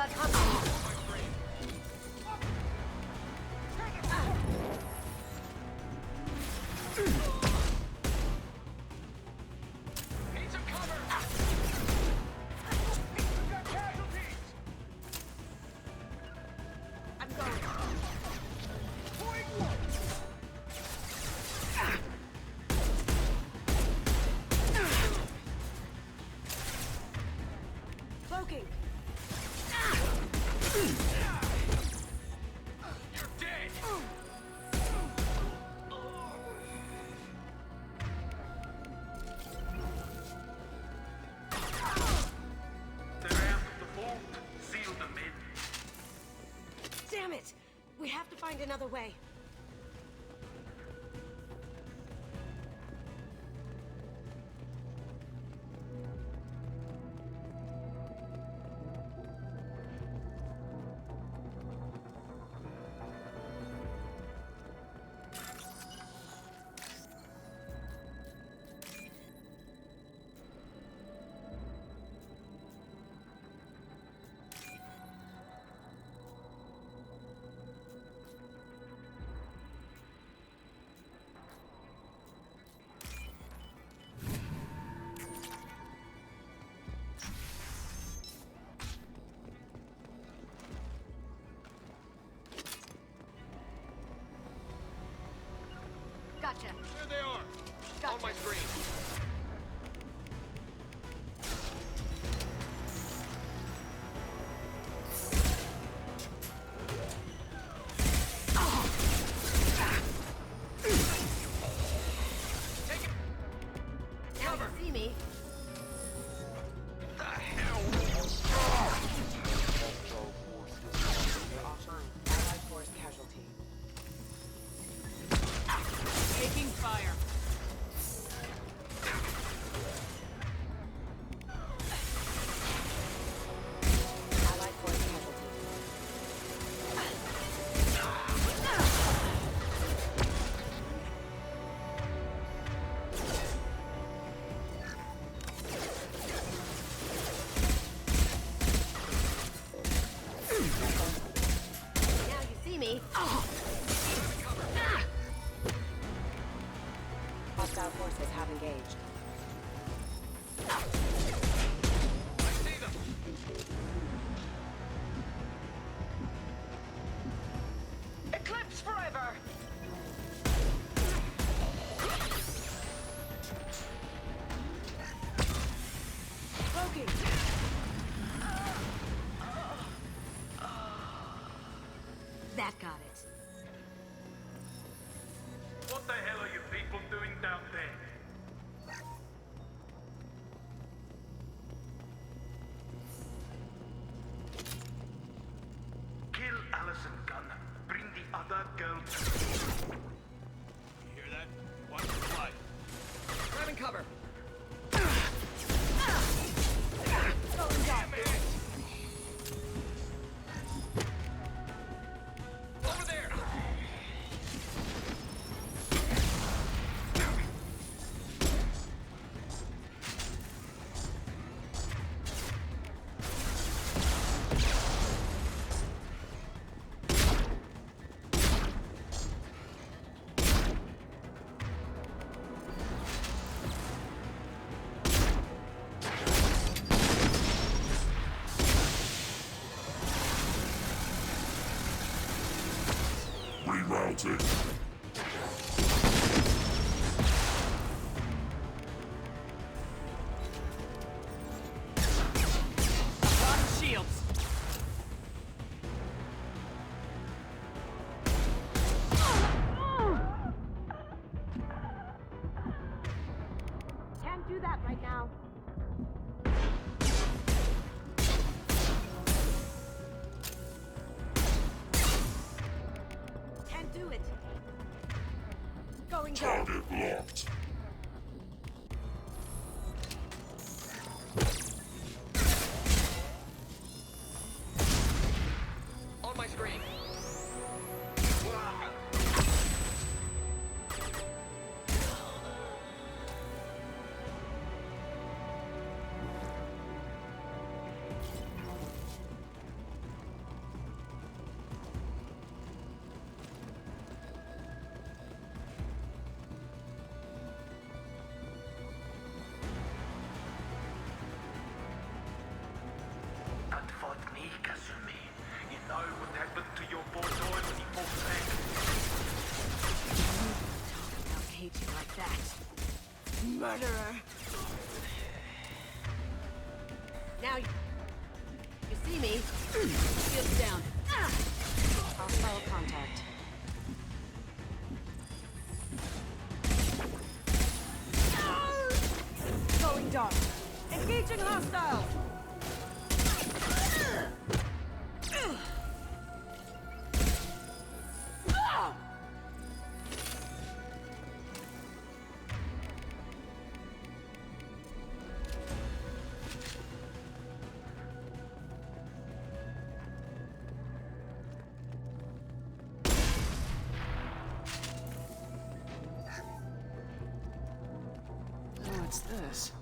got company. Need some cover! We've got casualties! I'm going. Cloaking. You're dead! They're out of the vault. Seal them in. Damn it! We have to find another way. Gotcha. There they are! Gotcha. On my screen. Now you see me. The hell? Offline. Allied force casualty. Taking fire. Allied force casualty. Now you see me. Hostile forces have engaged. I see them! Eclipse forever! Cloaking. That got it. What the hell are you people doing down there? Kill Allison Gunn. Bring the other girl. You hear that? Watch the fly. Grabbing cover. Going down. Over there! Rerouted. Shields. Can't do that right now. Can't do it. Going down. Target locked. On my screen. Murderer. Now you see me. Shields down. Hostile contact. Going dark. Engaging hostile. What's this?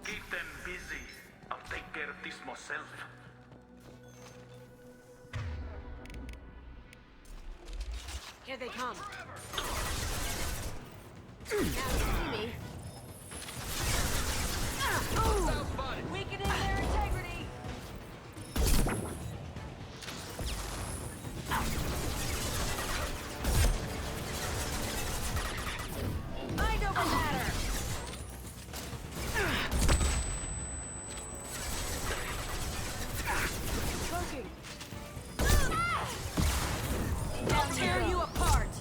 Keep them busy. I'll take care of this myself. Here they come. Now you see me. Weakening their integrity. Mind over matter. Smoking. I'll tear you apart.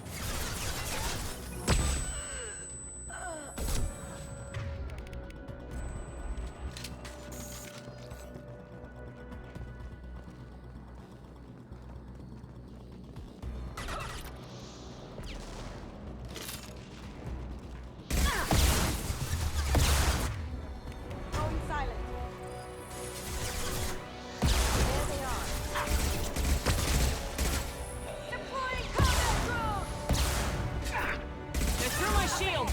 Going silent. There they are. Deploying combat drone! They're through my shield!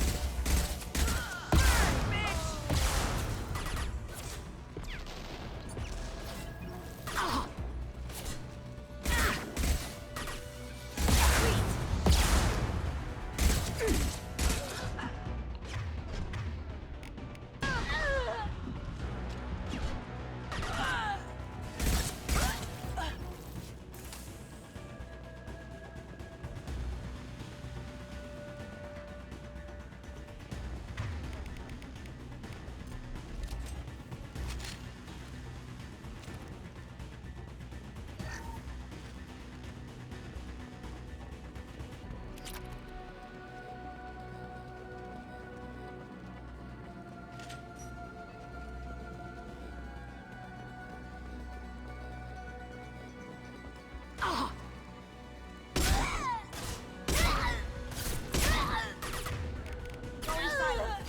Going silent.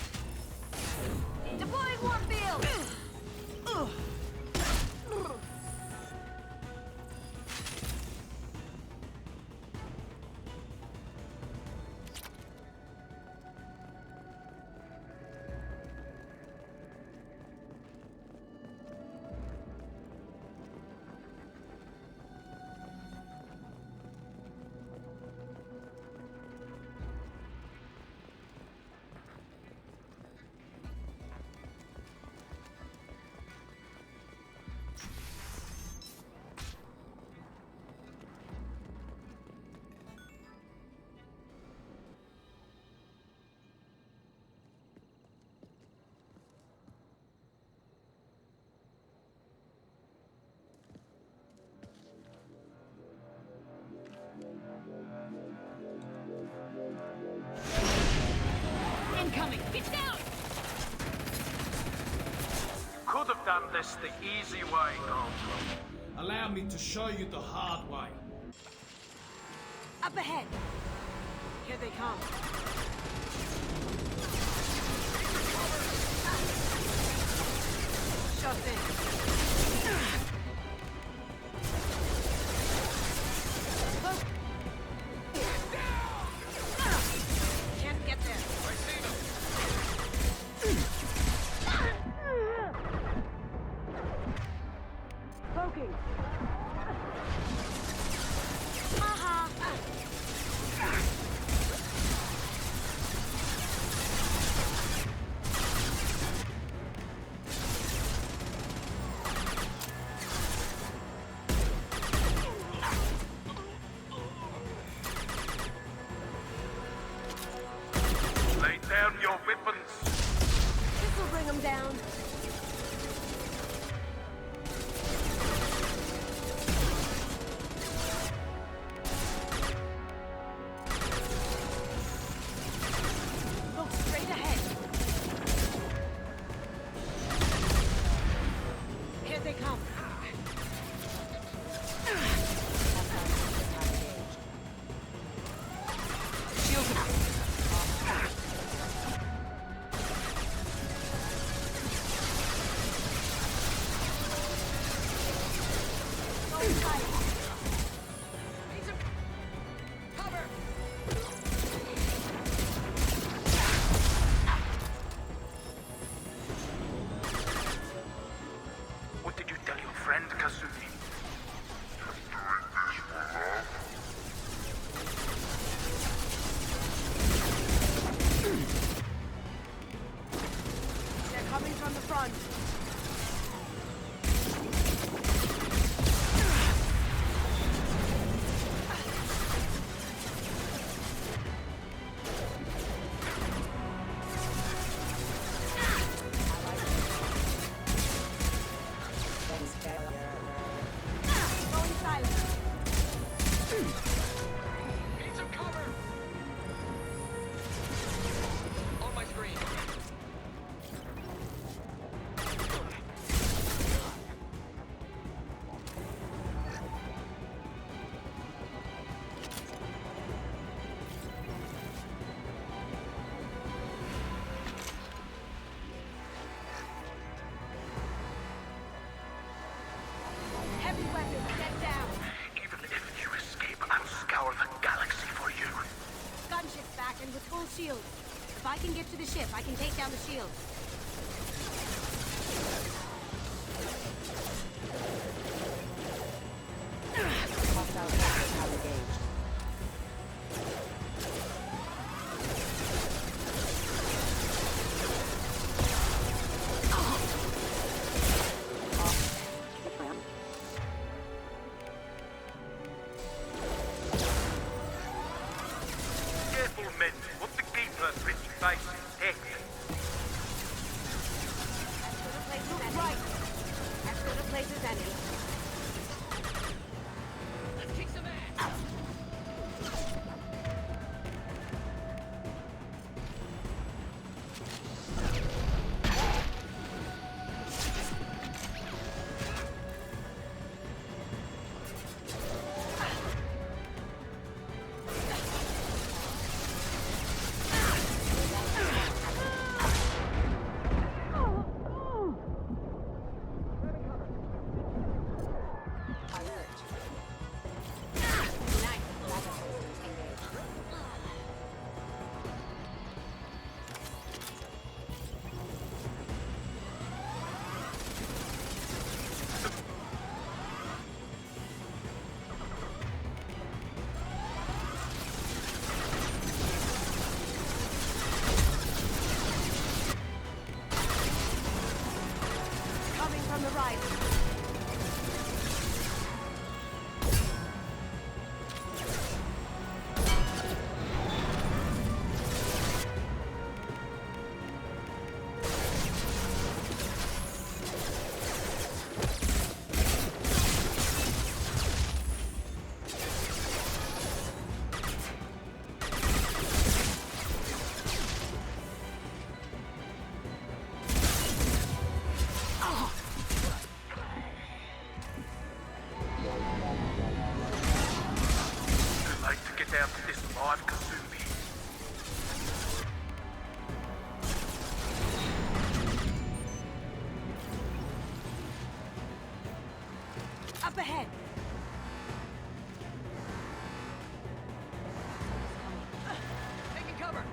Deploying warfield! Incoming! Get down! Could have done this the easy way, Goldblum. Allow me to show you the hard way. Up ahead! Here they come. Shoved in. Can't get there. I see them. Poking. Aha! What did you tell your friend, Kasumi? They're coming from the front. Shield. If I can get to the ship, I can take down the shield. Careful, men. What the keeper pretty face is heck. Look right. As good a place as any. Let's kick some ass. From the right. Down to this live Kasumi. Up ahead. Taking cover.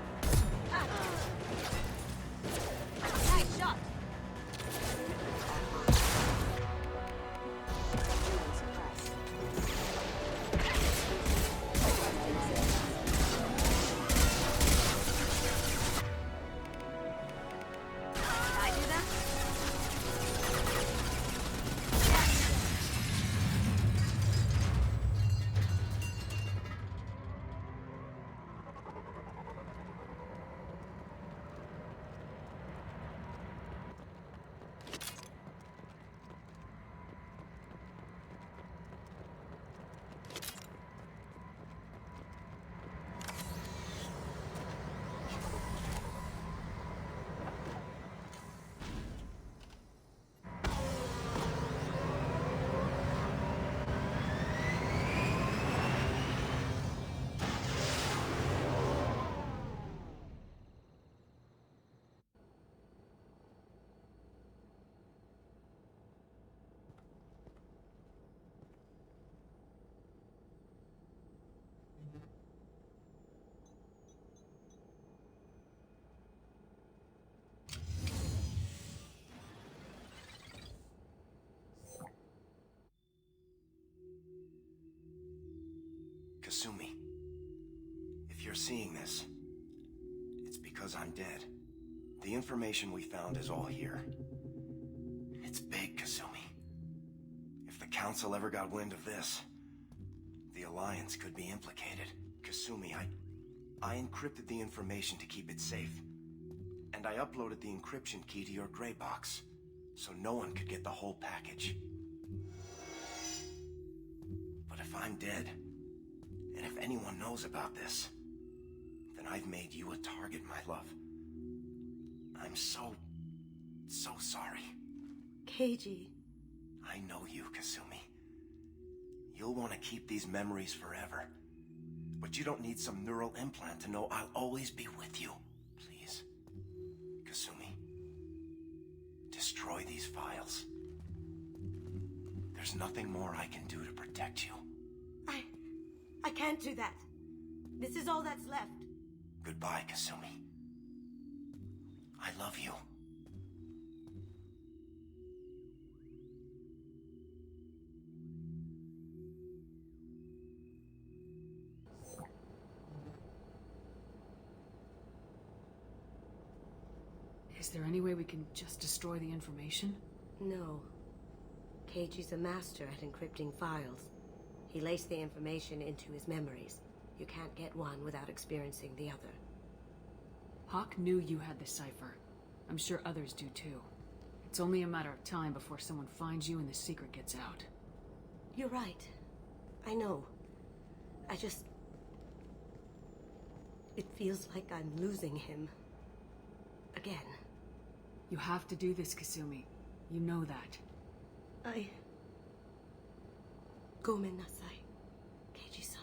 Nice shot. Kasumi, if you're seeing this, it's because I'm dead. The information we found is all here. It's big, Kasumi. If the Council ever got wind of this, the Alliance could be implicated. Kasumi, I encrypted the information to keep it safe. And I uploaded the encryption key to your gray box, so no one could get the whole package. But if I'm dead, and if anyone knows about this, then I've made you a target, my love. I'm so sorry. Keiji. I know you, Kasumi. You'll want to keep these memories forever. But you don't need some neural implant to know I'll always be with you. Please. Kasumi. Destroy these files. There's nothing more I can do to protect you. I can't do that. This is all that's left. Goodbye, Kasumi. I love you. Is there any way we can just destroy the information? No. Keiji's a master at encrypting files. He laced the information into his memories. You can't get one without experiencing the other. Hawk knew you had the cipher. I'm sure others do too. It's only a matter of time before someone finds you and the secret gets out. You're right. I know. I just... It feels like I'm losing him. Again. You have to do this, Kasumi. You know that. Gomen nasai, Keiji-san.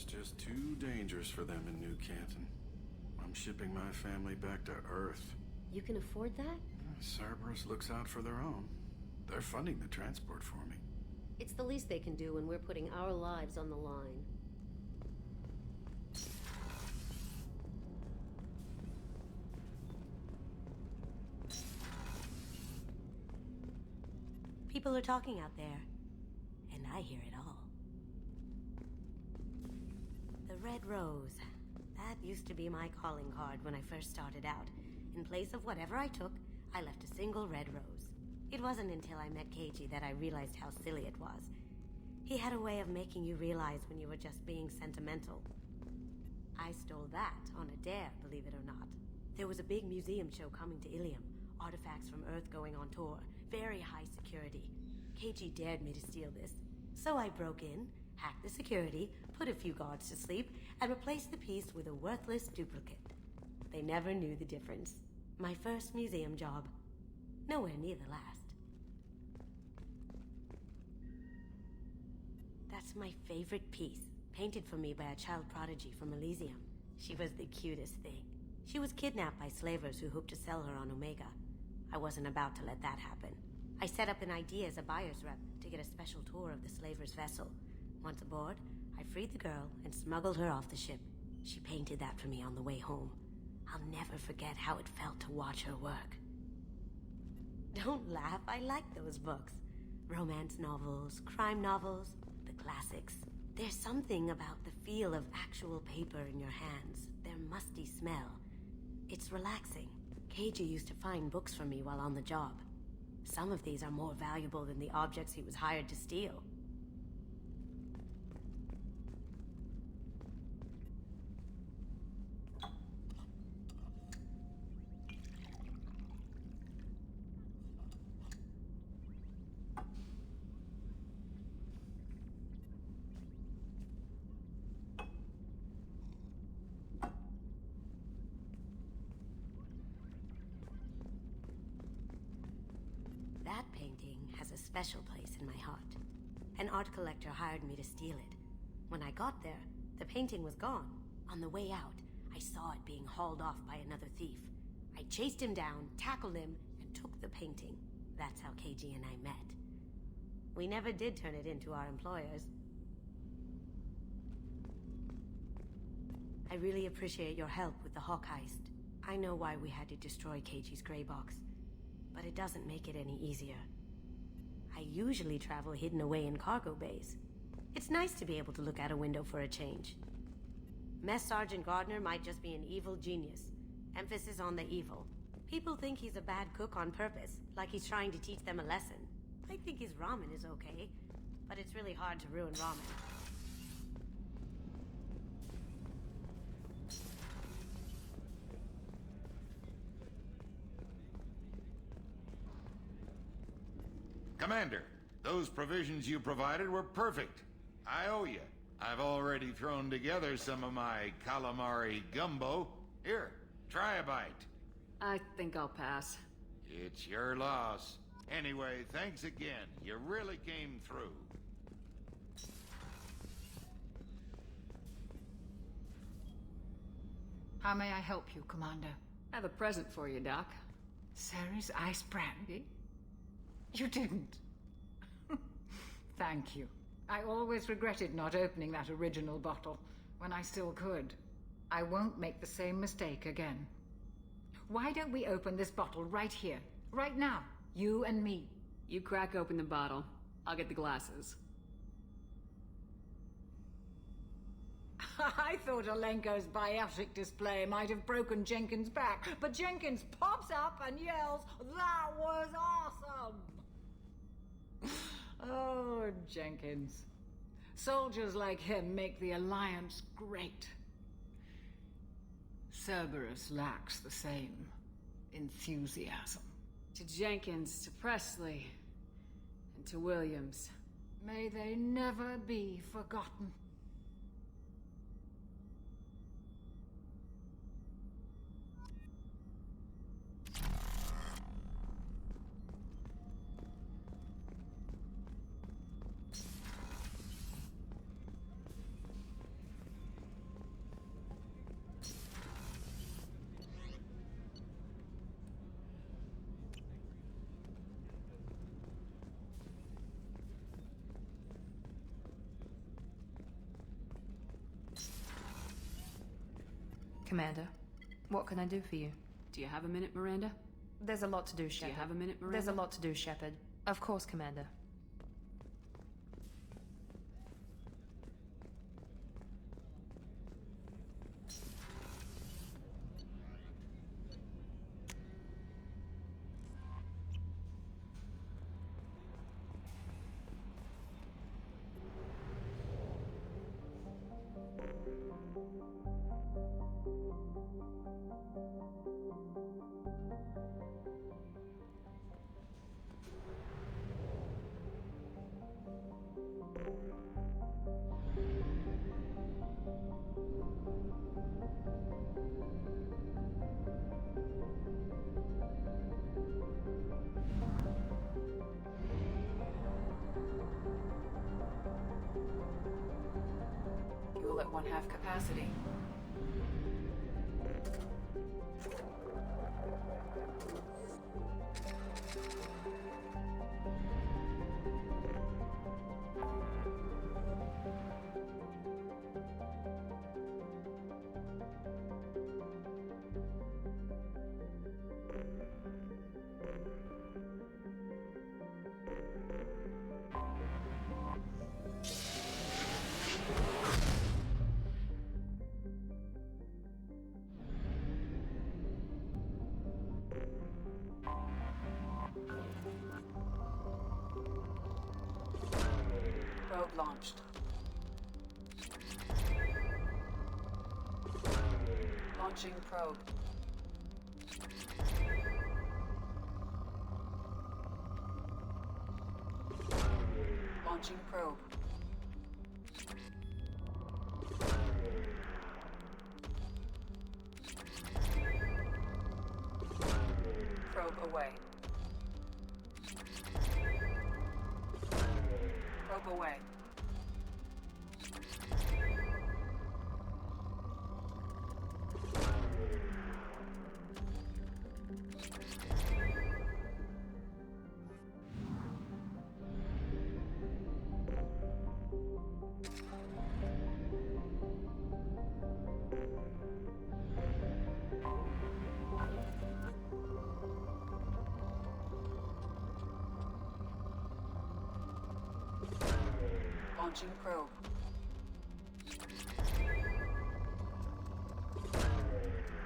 just too dangerous for them in New Canton. I'm shipping my family back to Earth. You can afford that? Cerberus looks out for their own. They're funding the transport for me. It's the least they can do when we're putting our lives on the line. People are talking out there, and I hear it all. The Red Rose. That used to be my calling card when I first started out. In place of whatever I took, I left a single red rose. It wasn't until I met KG that I realized how silly it was. He had a way of making you realize when you were just being sentimental. I stole that on a dare, believe it or not. There was a big museum show coming to Ilium. Artifacts from Earth going on tour. Very high security. KG dared me to steal this. So I broke in, hacked the security, put a few guards to sleep, and replaced the piece with a worthless duplicate. They never knew the difference. My first museum job. Nowhere near the last. That's my favorite piece, painted for me by a child prodigy from Elysium. She was the cutest thing. She was kidnapped by slavers who hoped to sell her on Omega. I wasn't about to let that happen. I set up an ID as a buyer's rep to get a special tour of the slaver's vessel. Once aboard, I freed the girl and smuggled her off the ship. She painted that for me on the way home. I'll never forget how it felt to watch her work. Don't laugh, I like those books. Romance novels, crime novels, the classics. There's something about the feel of actual paper in your hands, their musty smell. It's relaxing. KG used to find books for me while on the job. Some of these are more valuable than the objects he was hired to steal. That painting has a special place in my heart. An art collector hired me to steal it. When I got there, the painting was gone. On the way out, I saw it being hauled off by another thief. I chased him down, tackled him, and took the painting. That's how KG and I met. We never did turn it into our employers. I really appreciate your help with the Hawk heist. I know why we had to destroy KG's gray box, but it doesn't make it any easier. I usually travel hidden away in cargo bays. It's nice to be able to look out a window for a change. Mess Sergeant Gardner might just be an evil genius. Emphasis on the evil. People think he's a bad cook on purpose, like he's trying to teach them a lesson. I think his ramen is okay, but it's really hard to ruin ramen. Commander, those provisions you provided were perfect. I owe you. I've already thrown together some of my calamari gumbo. Here, try a bite. I think I'll pass. It's your loss. Anyway, thanks again. You really came through. How may I help you, Commander? I have a present for you, Doc. Ceres ice brandy? You didn't. Thank you. I always regretted not opening that original bottle when I still could. I won't make the same mistake again. Why don't we open this bottle right here, right now? You and me. You crack open the bottle. I'll get the glasses. I thought Alenko's biotic display might have broken Jenkins' back, but Jenkins pops up and yells, "That was awesome!" Oh, Jenkins. Soldiers like him make the Alliance great. Cerberus lacks the same enthusiasm. To Jenkins, to Presley, and to Williams. May they never be forgotten. Commander, what can I do for you? Do you have a minute, Miranda? There's a lot to do, Shepard. Do you have a minute, Miranda? There's a lot to do, Shepard. Of course, Commander. Fuel at 1/2 capacity. Probe launched. Launching probe. Launching probe. Probe away. Probe away. Launching probe.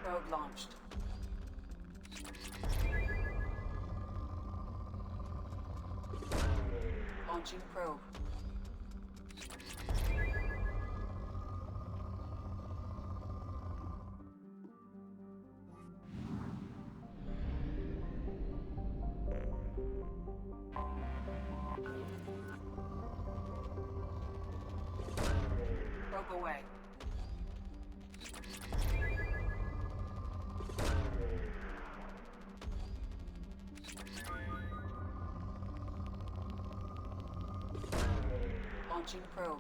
Probe launched. Launching probe. Probe away. Launching probe.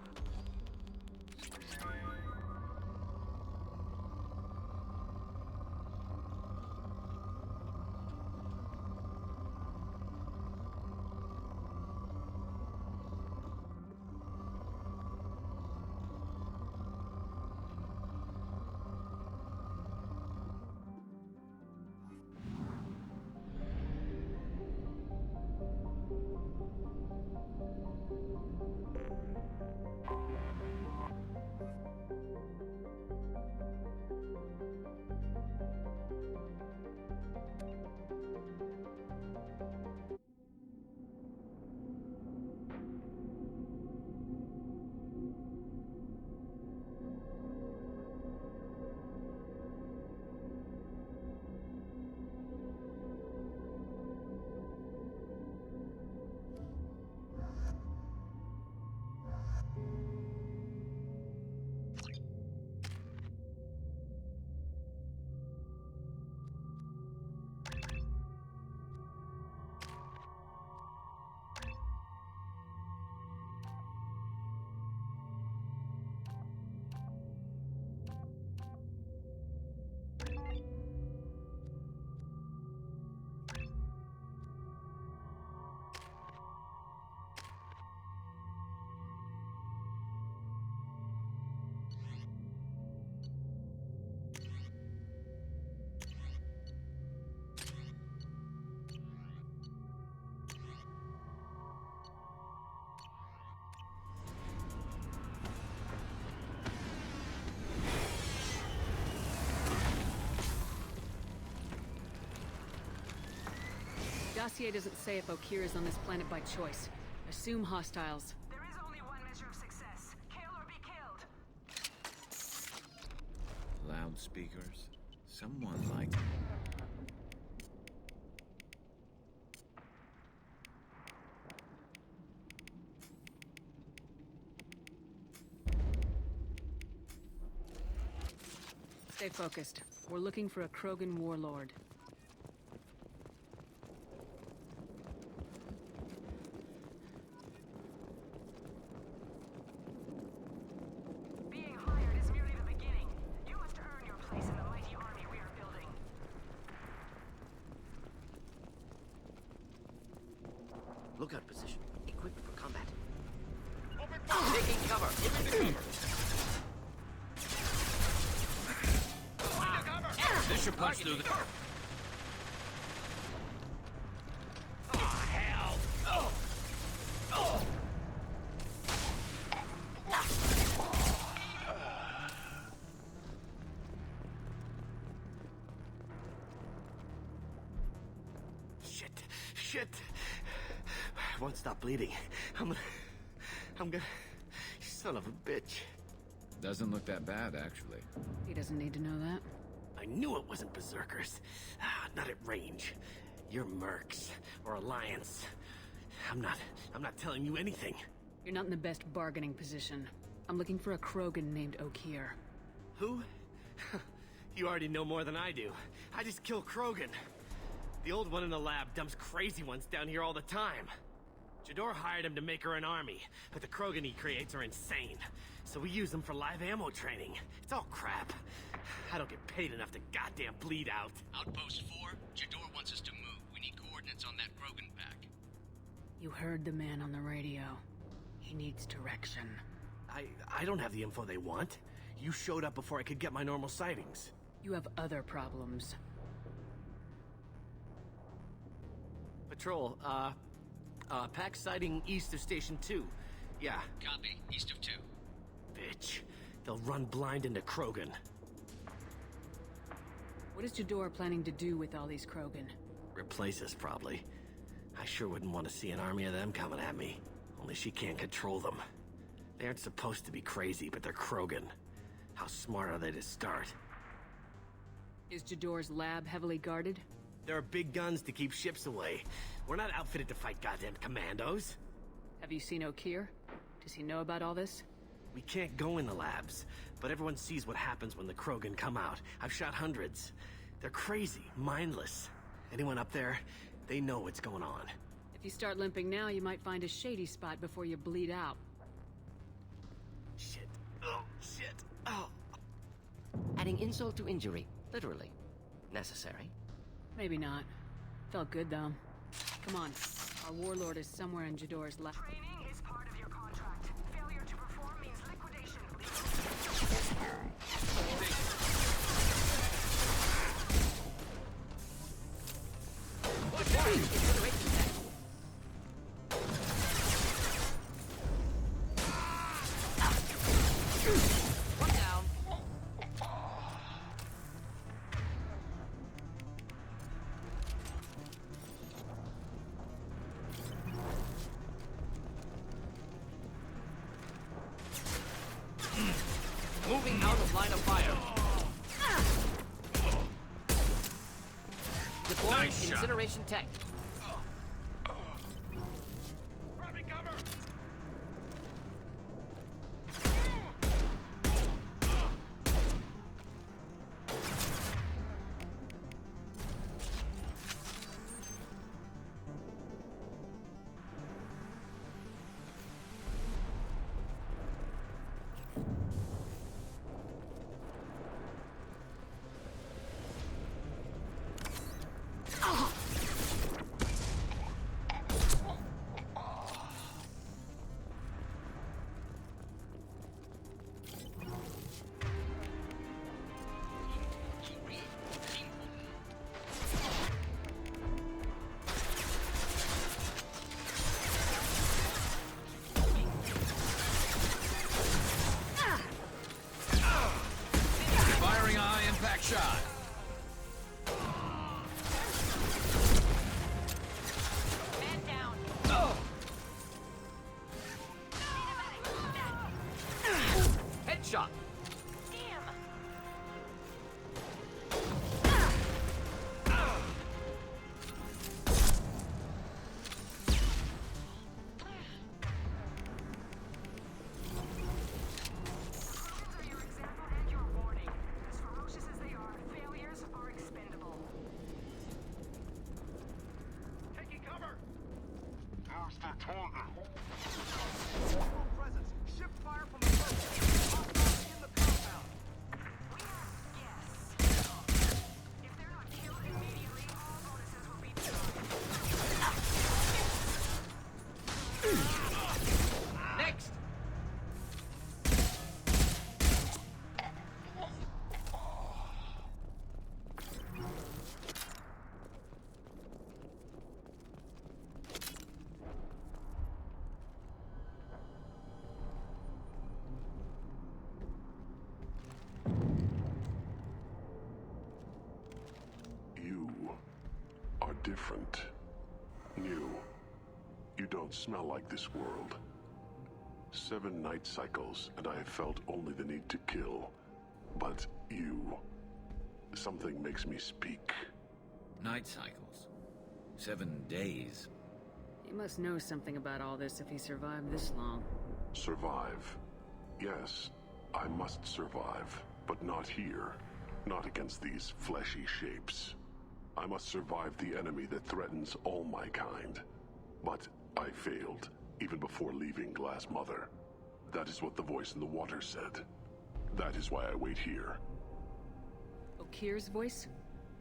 dossier doesn't say if Okeer is on this planet by choice. Assume hostiles. There is only one measure of success. Kill or be killed. Loudspeakers. Someone like... Stay focused. We're looking for a Krogan warlord. Being hired is merely the beginning. You must earn your place in the mighty army we are building. Lookout position. Equipped for combat. Taking cover. Giving cover. This should punch through the... Oh, hell! Shit. I won't stop bleeding. I'm gonna... Son of a bitch. Doesn't look that bad, actually. He doesn't need to know that. I knew it wasn't berserkers. Not at range. You're mercs or Alliance. I'm not telling you anything. You're not in the best bargaining position. I'm looking for a Krogan named Okeer. Who? You already know more than I do. I just kill Krogan. The old one in the lab dumps crazy ones down here all the time. Jador hired him to make her an army, but the Krogan he creates are insane. So we use them for live ammo training. It's all crap. I don't get paid enough to goddamn bleed out. Outpost 4, Jador wants us to move. We need coordinates on that Krogan pack. You heard the man on the radio. He needs direction. I don't have the info they want. You showed up before I could get my normal sightings. You have other problems. Patrol, pack sighting east of Station 2. Yeah. Copy. East of 2. Bitch. They'll run blind into Krogan. What is Jador planning to do with all these Krogan? Replace us, probably. I sure wouldn't want to see an army of them coming at me. Only she can't control them. They aren't supposed to be crazy, but they're Krogan. How smart are they to start? Is Jador's lab heavily guarded? There are big guns to keep ships away. We're not outfitted to fight goddamn commandos. Have you seen Okeer? Does he know about all this? We can't go in the labs, but everyone sees what happens when the Krogan come out. I've shot hundreds. They're crazy, mindless. Anyone up there, they know what's going on. If you start limping now, you might find a shady spot before you bleed out. Shit. Oh, shit. Oh. Adding insult to injury, literally. Necessary. Maybe not. Felt good, though. Come on. Our warlord is somewhere in Jador's lab. Training is part of your contract. Failure to perform means liquidation. One down. Moving out of line of fire. Deploying Nice shot. incineration tech. shot. Different. New. You don't smell like this world. 7 night cycles, and I have felt only the need to kill. But you... something makes me speak. Night cycles. 7 days. He must know something about all this if he survived this long. Survive. Yes, I must survive. But not here. Not against these fleshy shapes. I must survive the enemy that threatens all my kind. But I failed, even before leaving Glass Mother. That is what the voice in the water said. That is why I wait here. Okir's voice?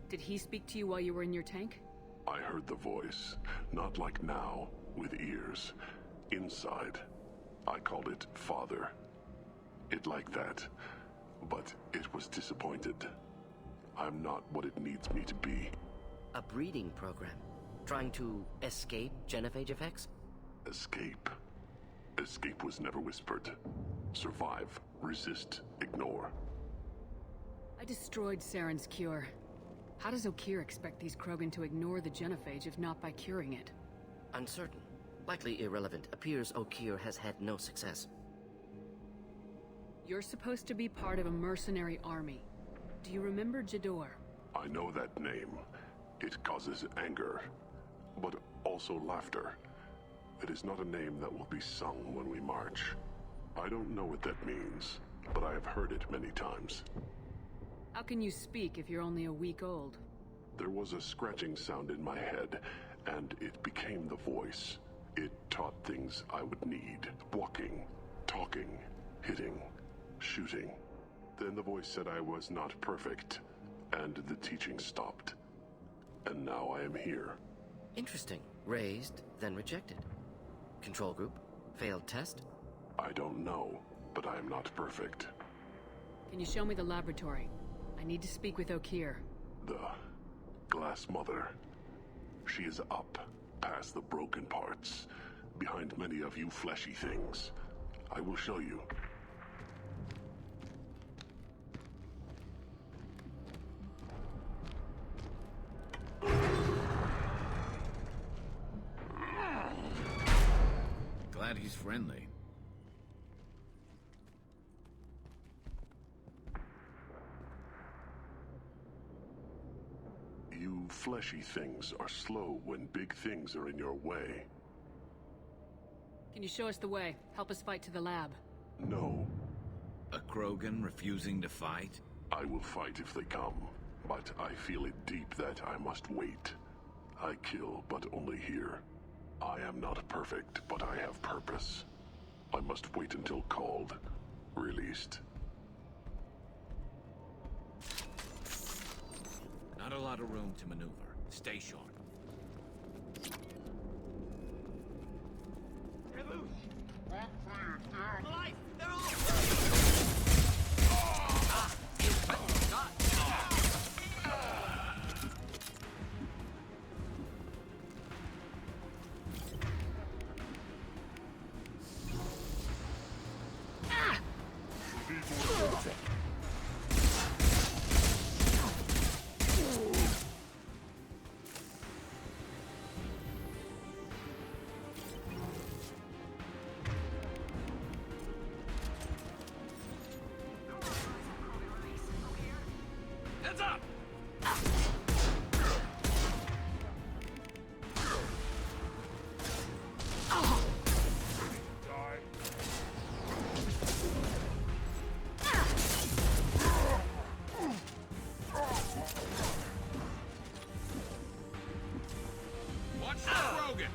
Did he speak to you while you were in your tank? I heard the voice, not like now, with ears. Inside. I called it Father. It like that, but it was disappointed. I'm not what it needs me to be. A breeding program? Trying to escape genophage effects? Escape. Escape was never whispered. Survive, resist, ignore. I destroyed Saren's cure. How does Okir expect these Krogan to ignore the genophage if not by curing it? Uncertain. Likely irrelevant. Appears Okir has had no success. You're supposed to be part of a mercenary army. Do you remember Jador? I know that name. It causes anger, but also laughter. It is not a name that will be sung when we march. I don't know what that means, but I have heard it many times. How can you speak if you're only a week old? There was a scratching sound in my head, and it became the voice. It taught things I would need. Walking, talking, hitting, shooting. Then the voice said I was not perfect, and the teaching stopped. And now I am here. Interesting. Raised, then rejected. Control group? Failed test? I don't know, but I am not perfect. Can you show me the laboratory? I need to speak with Okir. The Glass Mother. She is up, past the broken parts, behind many of you fleshy things. I will show you. Glad he's friendly. You fleshy things are slow when big things are in your way. Can you show us the way? Help us fight to the lab. No. A Krogan refusing to fight? I will fight if they come, but I feel it deep that I must wait. I kill, but only here. I am not perfect, but I have purpose. I must wait until called, released. Not a lot of room to maneuver. Stay sharp. You're loose. Life, they're all Heads up! Watch the Krogan!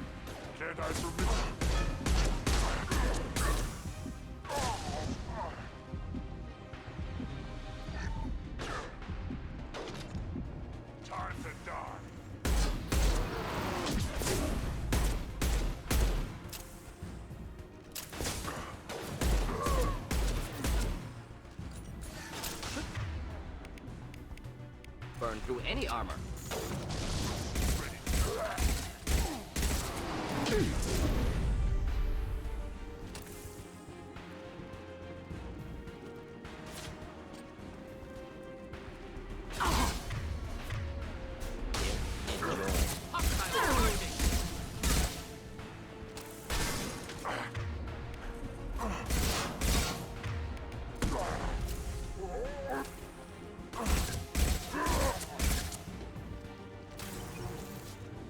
Can't I permit time to die. Burn through any armor.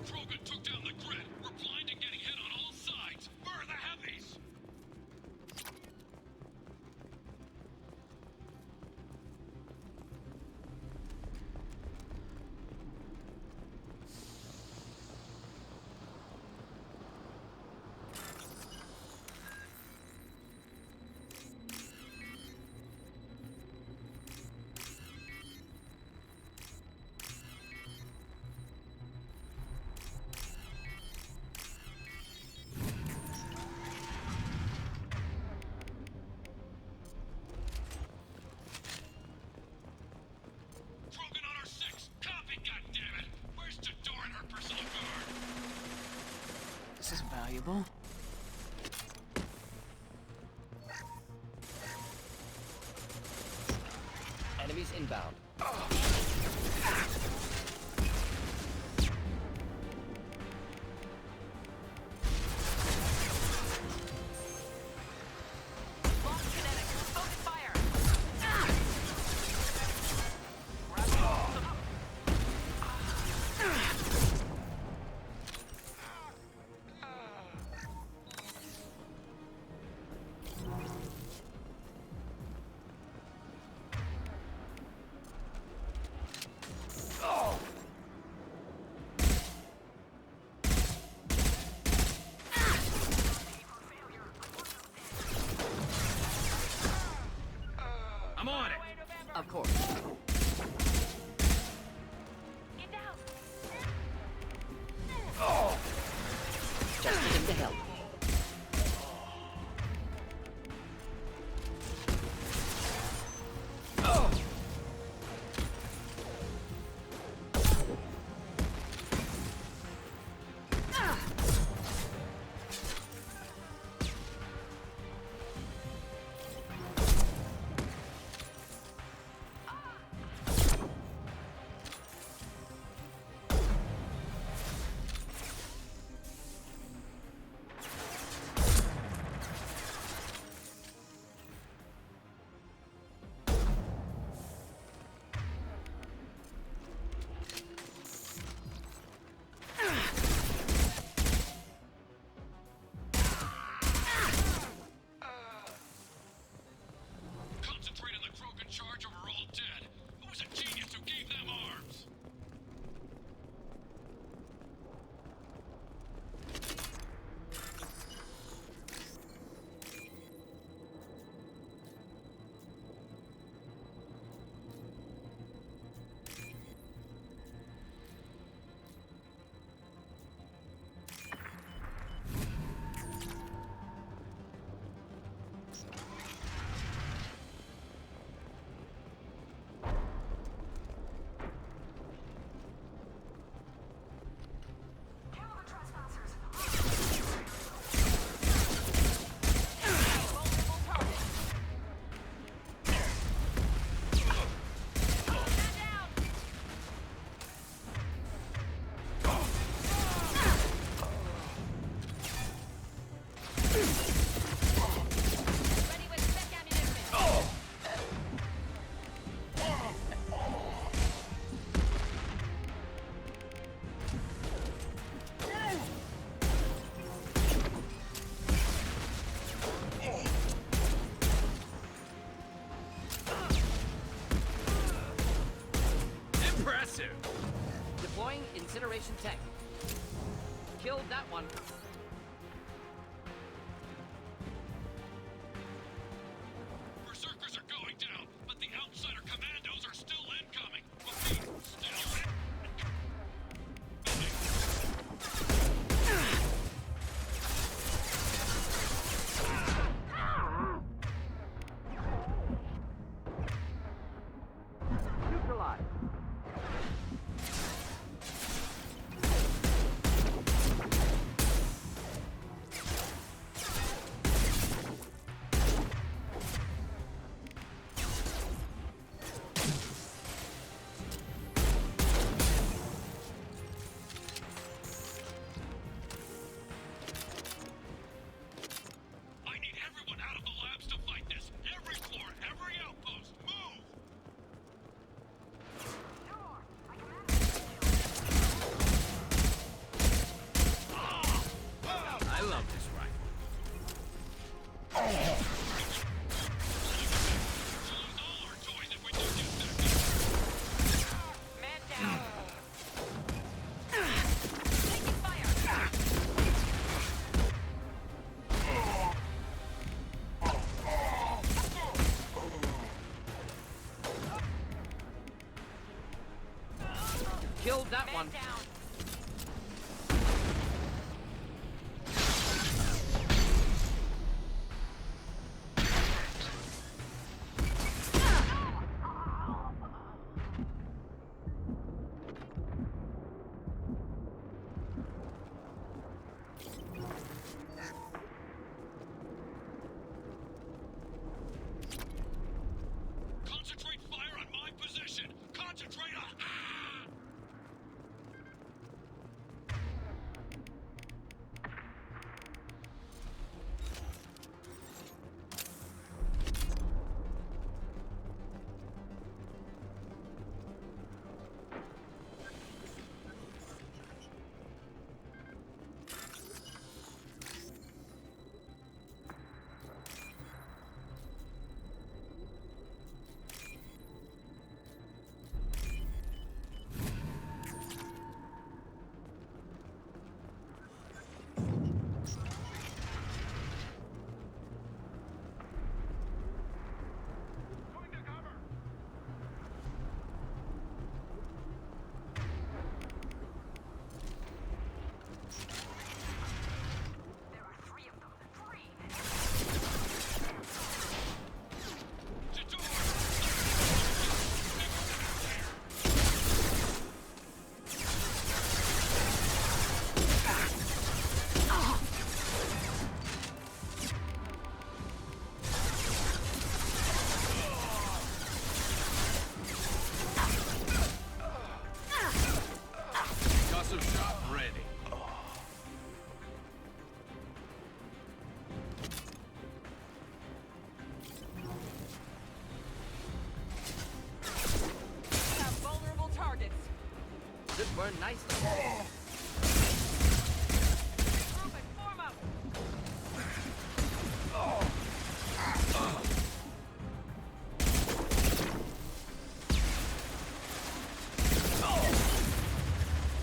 Krogan took down the grid. We're blind and getting hit on all sides. Where are the heavies? Krogan on our 6. Copy, goddammit. Where's Jador and her personal guard? This is valuable. Enemies inbound. I'm on it! Of course. Get down! Just need him to help. incineration tank. Killed that one. Berserkers are going down, but the outsider commandos are still incoming. Still Neutralized. I need everyone out of the labs to fight this. Every floor, every outpost, move! I love this rifle. Man down. Taking fire. Killed that one. Down. Concentrate fire on my position! Concentrate on... Concussive shot ready. Have vulnerable targets. This burned nicely. Group and form up.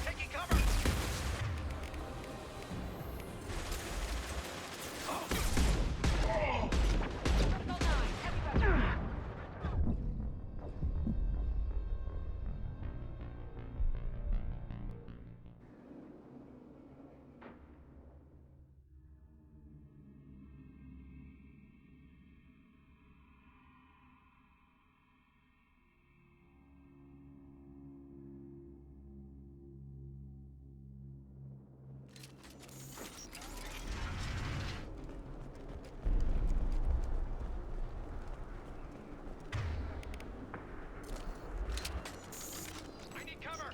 Taking cover! Critical 9. Heavy weapon. I need cover!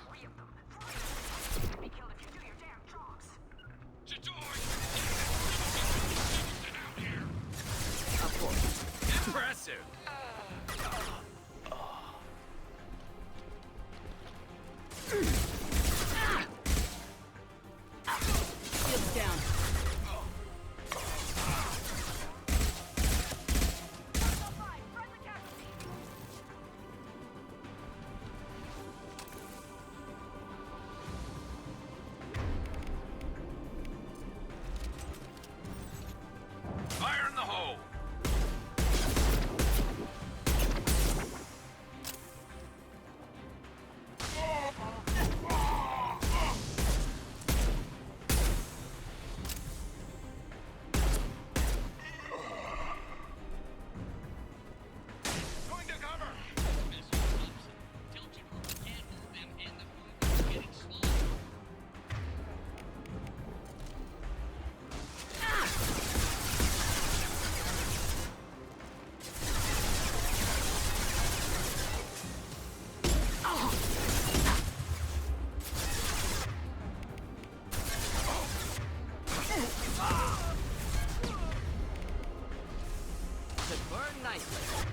Three of them. Three. Be killed if you do your damn jobs. Out here! Of course. Impressive. Shields down. Friendly casualty. should burn nicely.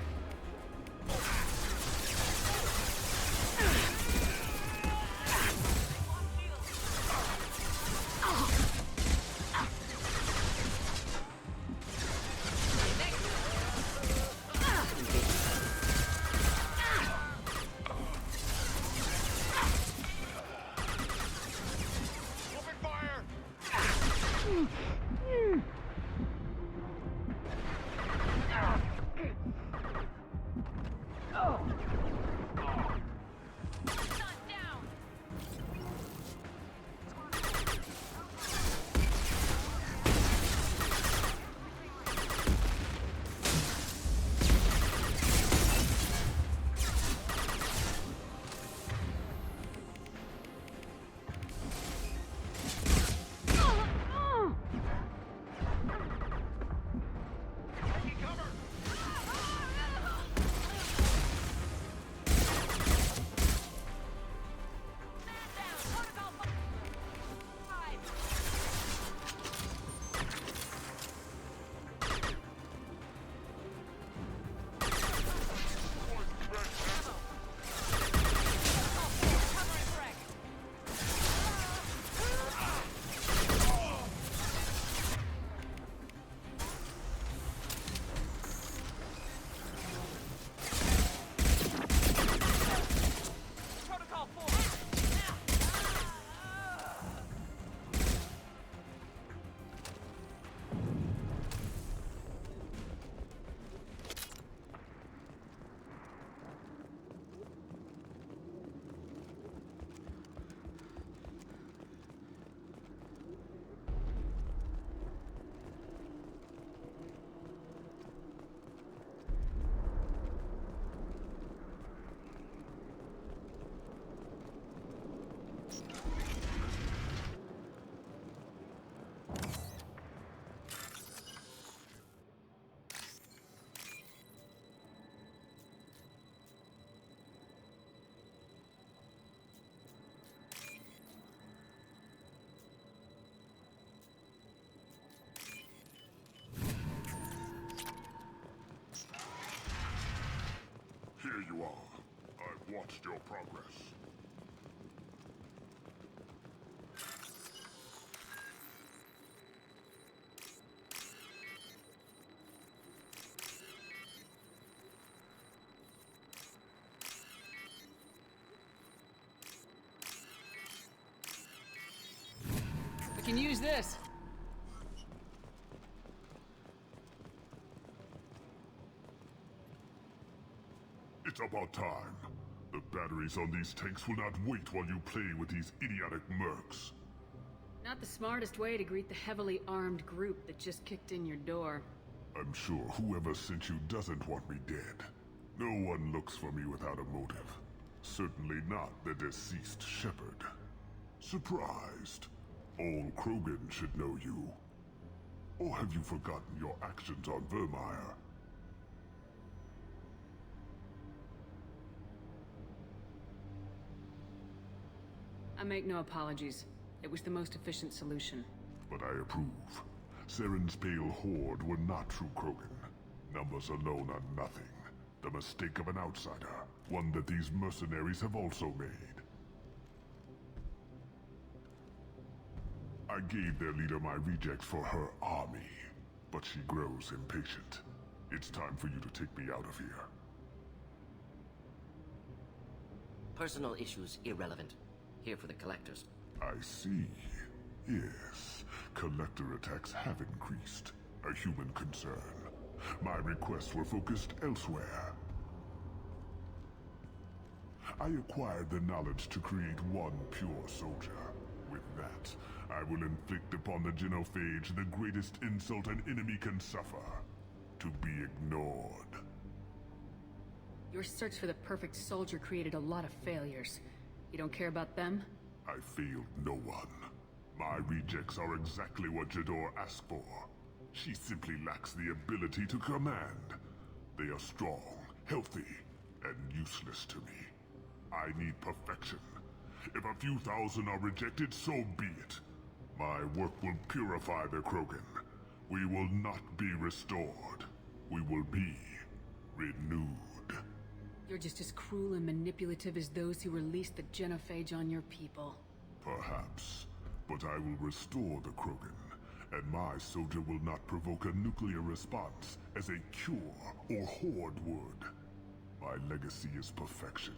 Here you are. I've watched your progress. We can use this. It's about time. The batteries on these tanks will not wait while you play with these idiotic mercs. Not the smartest way to greet the heavily armed group that just kicked in your door. I'm sure whoever sent you doesn't want me dead. No one looks for me without a motive. Certainly not the deceased shepherd. Surprised? All Krogan should know you. Or have you forgotten your actions on Vermeer? I make no apologies. It was the most efficient solution. But I approve. Saren's pale horde were not true Krogan. Numbers alone are nothing. The mistake of an outsider. One that these mercenaries have also made. I gave their leader my rejects for her army. But she grows impatient. It's time for you to take me out of here. Personal issues irrelevant. Here for the collectors. I see. Yes, collector attacks have increased. A human concern. My requests were focused elsewhere. I acquired the knowledge to create one pure soldier. With that, I will inflict upon the genophage the greatest insult an enemy can suffer. To be ignored. Your search for the perfect soldier created a lot of failures. You don't care about them? I failed no one. My rejects are exactly what Jador asked for. She simply lacks the ability to command. They are strong, healthy, and useless to me. I need perfection. If a few thousand are rejected, so be it. My work will purify the Krogan. We will not be restored. We will be renewed. You're just as cruel and manipulative as those who released the genophage on your people. Perhaps, but I will restore the Krogan, and my soldier will not provoke a nuclear response as a cure or horde would. My legacy is perfection,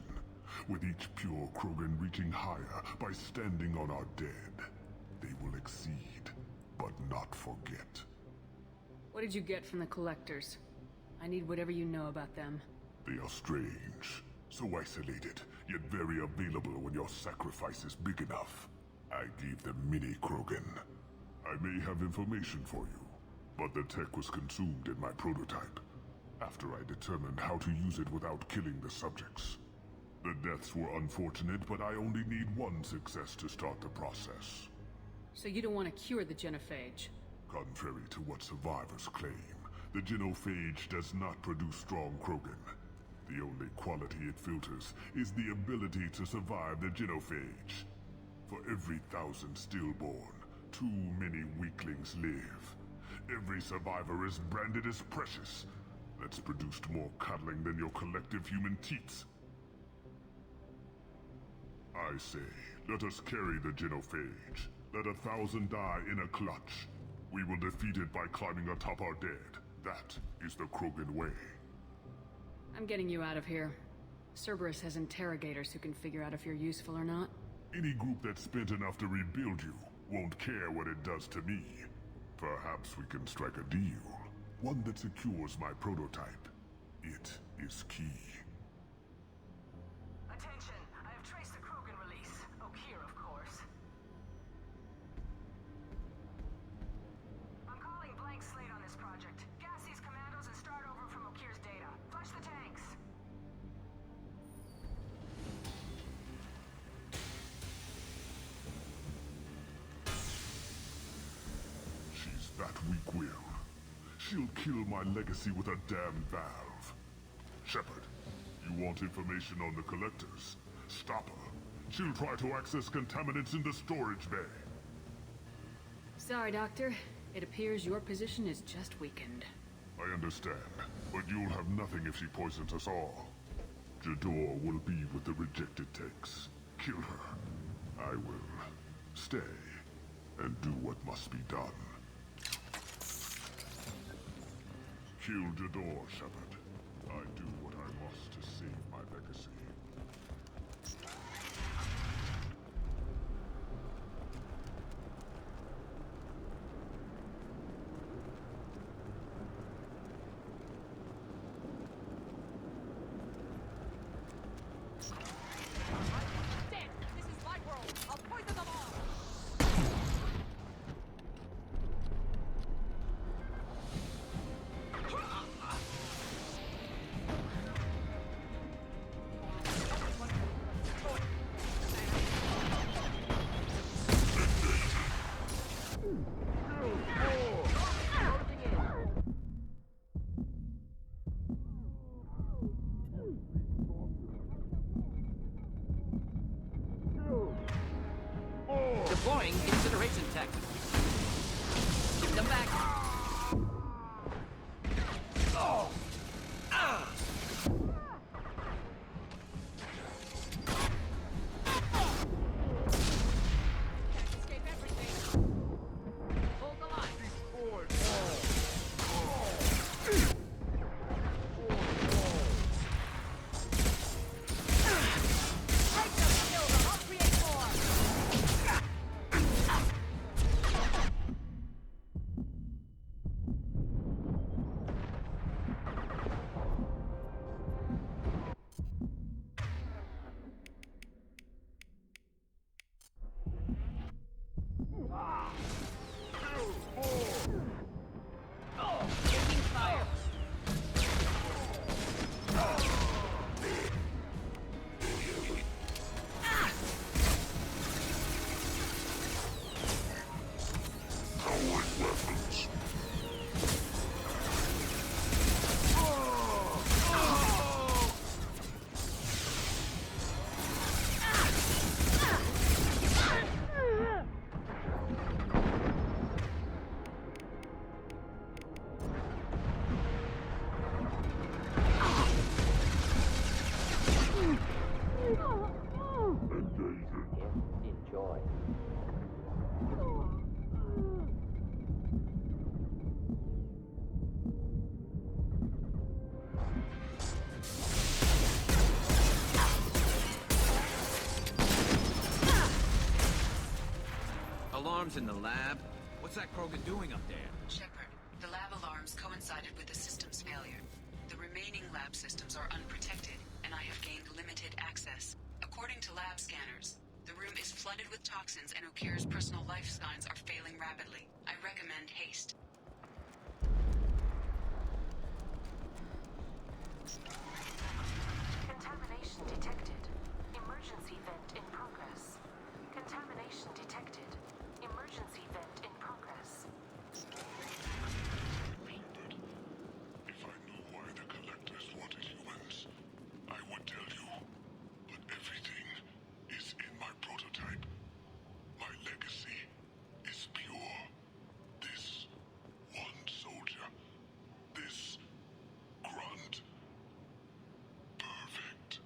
with each pure Krogan reaching higher by standing on our dead. They will exceed, but not forget. What did you get from the collectors? I need whatever you know about them. They are strange, so isolated, yet very available when your sacrifice is big enough. I gave them mini Krogan. I may have information for you, but the tech was consumed in my prototype, after I determined how to use it without killing the subjects. The deaths were unfortunate, but I only need one success to start the process. So you don't want to cure the genophage? Contrary to what survivors claim, the genophage does not produce strong Krogan. The only quality it filters is the ability to survive the genophage. For every 1,000 stillborn, too many weaklings live. Every survivor is branded as precious. That's produced more cuddling than your collective human teats. I say, let us carry the genophage. Let 1,000 die in a clutch. We will defeat it by climbing atop our dead. That is the Krogan way. I'm getting you out of here. Cerberus has interrogators who can figure out if you're useful or not. Any group that's spent enough to rebuild you won't care what it does to me. Perhaps we can strike a deal. One that secures my prototype. It is key. Attention, I have traced the Krogan release. Okeer, of course. I'm calling blank slate on this project. Gas these commandos and start over from Okeer's data. Flush the tanks. She's that weak-willed. She'll kill my legacy with a damn valve. Shepard, you want information on the collectors? Stop her. She'll try to access contaminants in the storage bay. Sorry, Doctor. It appears your position is just weakened. I understand, but you'll have nothing if she poisons us all. Jador will be with the rejected tanks. Kill her. I will stay and do what must be done. Kill Jador, Shepard. I do what I must to save my legacy. This is my world. I'll poison them all. Enjoy. Alarms in the lab? What's that Krogan doing up there? Shepard, the lab alarms coincided with the system's failure. The remaining lab systems are unprotected, and I have gained limited access. According to lab scanners, the room is flooded with toxins and Okir's personal life signs are failing rapidly. I recommend haste. Contamination detected. Emergency vent in progress. Contamination detected. Emergency vent in progress. If I knew why the Collectors wanted humans, I would tell you. But everything is in my prototype. My legacy is pure. This one soldier. This grunt. Perfect.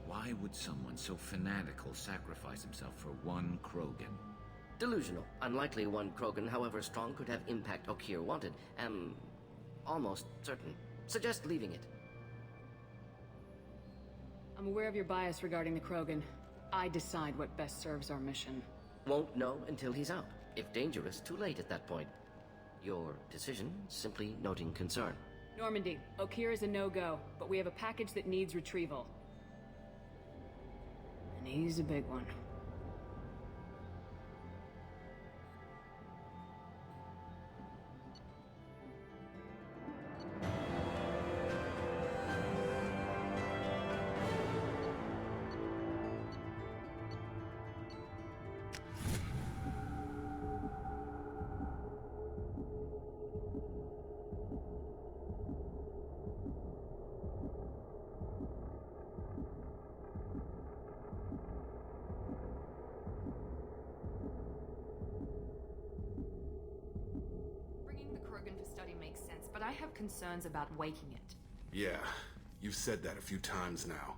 Why would someone so fanatical sacrifice himself for one Krogan? Delusional. Unlikely one Krogan, however strong, could have impact Okir wanted. Am almost certain. Suggest leaving it. I'm aware of your bias regarding the Krogan. I decide what best serves our mission. Won't know until he's out. If dangerous, too late at that point. Your decision, simply noting concern. Normandy, Okir is a no-go, but we have a package that needs retrieval. And he's a big one. Bringing the Krogan for study makes sense, but I have concerns about waking it. Yeah, you've said that a few times now.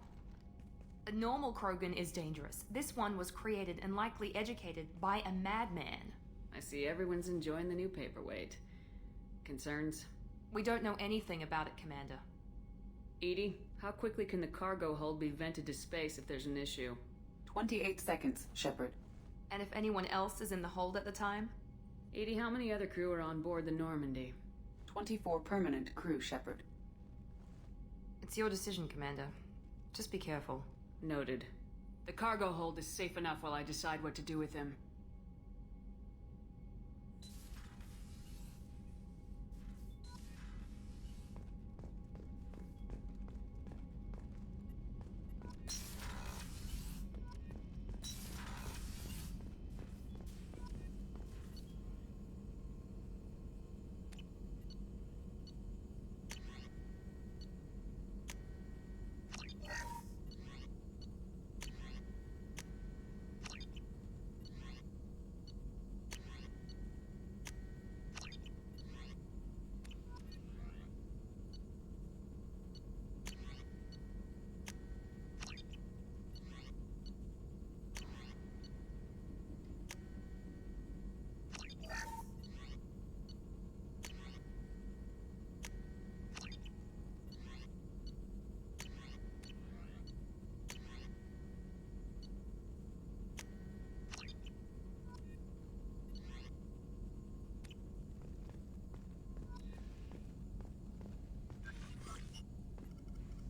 A normal Krogan is dangerous. This one was created and likely educated by a madman. I see everyone's enjoying the new paperweight. Concerns? We don't know anything about it, Commander. EDI, how quickly can the cargo hold be vented to space if there's an issue? 28 seconds, Shepard. And if anyone else is in the hold at the time? EDI, how many other crew are on board the Normandy? 24 permanent crew, Shepard. It's your decision, Commander. Just be careful. Noted. The cargo hold is safe enough while I decide what to do with him.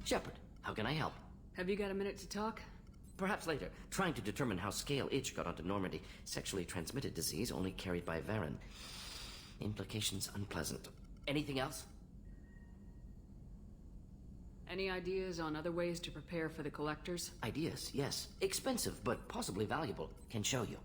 Shepard, how can I help? Have you got a minute to talk? Perhaps later. Trying to determine how scale itch got onto Normandy. Sexually transmitted disease only carried by Varen. Implications unpleasant. Anything else? Any ideas on other ways to prepare for the Collectors? Ideas, yes. Expensive, but possibly valuable. Can show you.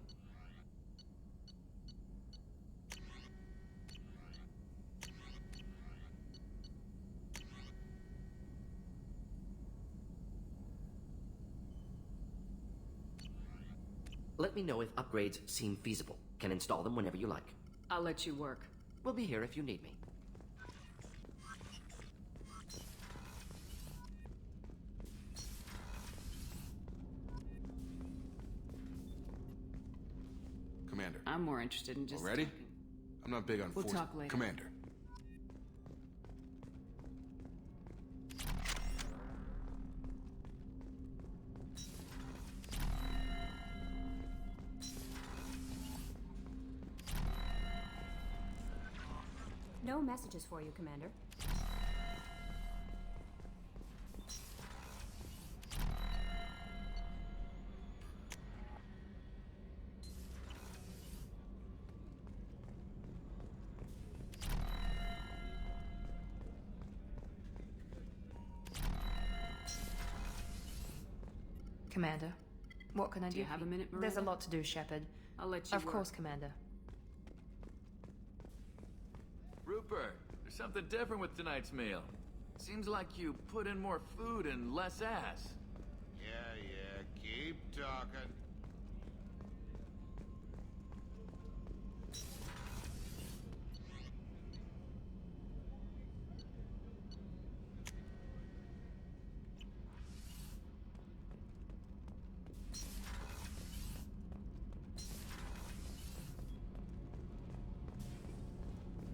Let me know if upgrades seem feasible. Can install them whenever you like. I'll let you work. We'll be here if you need me. Commander. I'm more interested in just Already? talking. I'm not big on We'll force. talk later. Commander. No messages for you, Commander. Commander, what can I do? Do you have a minute, There's a Miranda? lot to do, Shepard. I'll let you Of work. course, Commander. Rupert, there's something different with tonight's meal. Seems like you put in more food and less ass. Yeah, keep talking.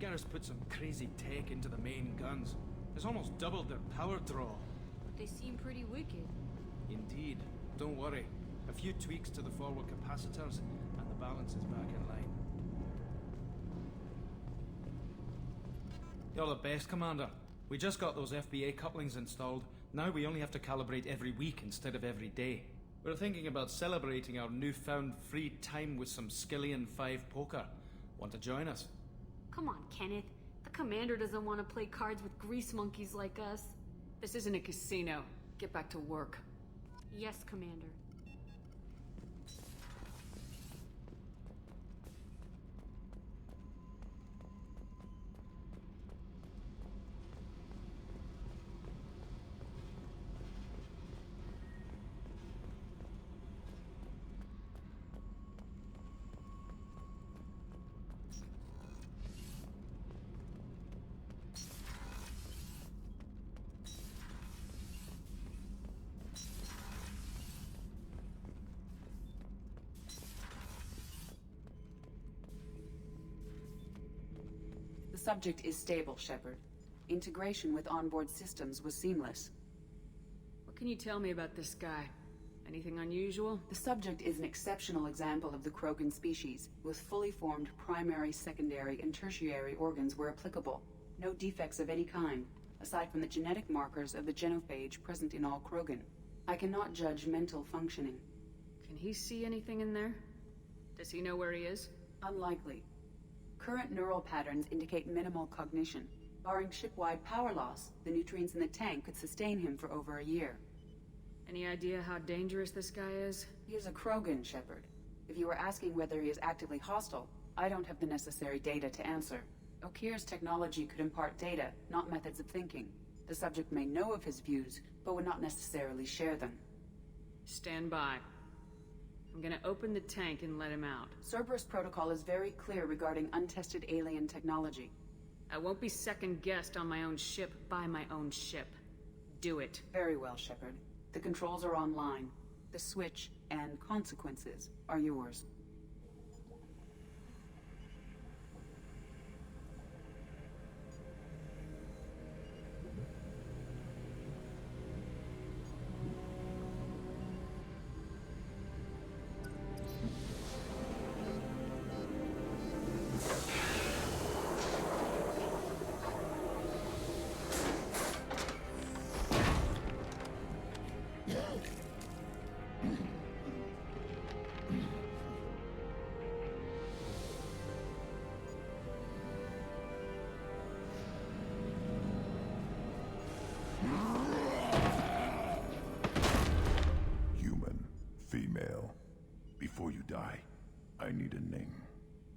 Garrus put some crazy tech into the main guns. It's almost doubled their power draw. They seem pretty wicked. Indeed. Don't worry. A few tweaks to the forward capacitors, and the balance is back in line. You're the best, Commander. We just got those FBA couplings installed. Now we only have to calibrate every week instead of every day. We're thinking about celebrating our newfound free time with some Skillian 5 poker. Want to join us? Come on, Kenneth. The commander doesn't want to play cards with grease monkeys like us. This isn't a casino. Get back to work. Yes, Commander. The subject is stable, Shepard. Integration with onboard systems was seamless. What can you tell me about this guy? Anything unusual? The subject is an exceptional example of the Krogan species, with fully formed primary, secondary, and tertiary organs where applicable. No defects of any kind, aside from the genetic markers of the genophage present in all Krogan. I cannot judge mental functioning. Can he see anything in there? Does he know where he is? Unlikely. Current neural patterns indicate minimal cognition. Barring ship-wide power loss, the nutrients in the tank could sustain him for over a year. Any idea how dangerous this guy is? He is a Krogan, Shepard. If you are asking whether he is actively hostile, I don't have the necessary data to answer. Okir's technology could impart data, not methods of thinking. The subject may know of his views, but would not necessarily share them. Stand by. I'm gonna open the tank and let him out. Cerberus protocol is very clear regarding untested alien technology. I won't be second-guessed on my own ship by my own ship. Do it. Very well, Shepard. The controls are online. The switch and consequences are yours. Human, female. Before you die, I need a name.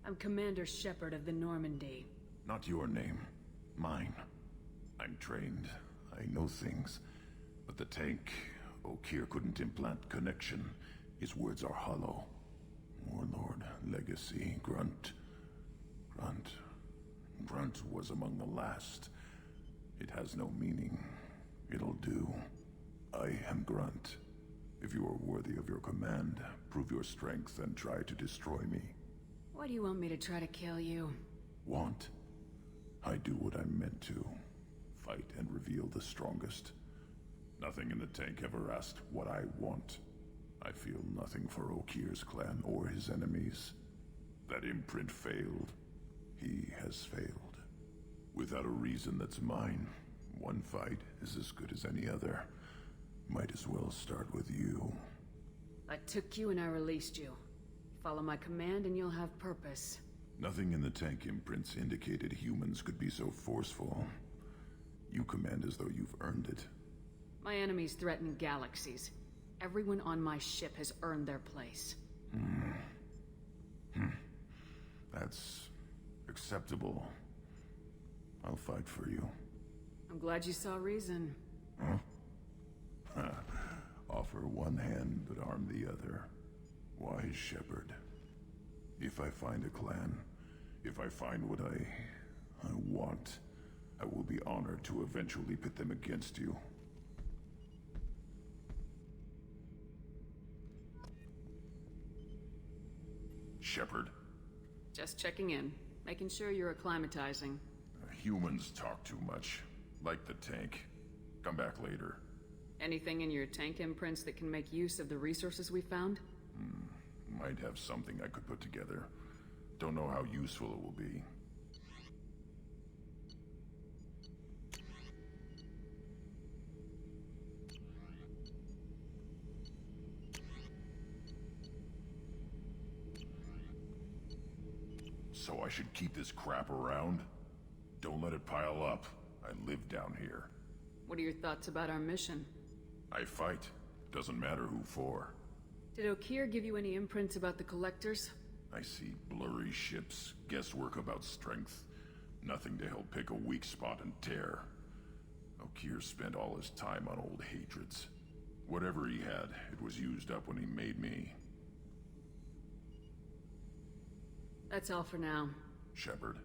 I'm Commander Shepard of the Normandy. Not your name. Mine. I'm trained. I know things. But the tank, Okir couldn't implant connection. His words are hollow. Warlord, Legacy, Grunt. Grunt was among the last. It has no meaning. It'll do. I am Grunt. If you are worthy of your command, prove your strength and try to destroy me. Why do you want me to try to kill you? Want? I do what I'm meant to. Fight and reveal the strongest. Nothing in the tank ever asked what I want. I feel nothing for Okir's clan or his enemies. That imprint failed. He has failed. Without a reason that's mine, one fight is as good as any other. Might as well start with you. I took you and I released you. Follow my command and you'll have purpose. Nothing in the tank imprints indicated humans could be so forceful. You command as though you've earned it. My enemies threaten galaxies. Everyone on my ship has earned their place. That's acceptable. I'll fight for you. I'm glad you saw reason. Huh? Offer one hand, but arm the other. Wise shepherd. If I find a clan, if I find what I want, I will be honored to eventually pit them against you. Shepherd. Just checking in, making sure you're acclimatizing. Humans talk too much. Like the tank. Come back later. Anything in your tank imprints that can make use of the resources we found? Might have something I could put together. Don't know how useful it will be. So I should keep this crap around? Don't let it pile up. I live down here. What are your thoughts about our mission? I fight. Doesn't matter who for. Did Okir give you any imprints about the Collectors? I see blurry ships, guesswork about strength. Nothing to help pick a weak spot and tear. Okir spent all his time on old hatreds. Whatever he had, it was used up when he made me. That's all for now. Shepard.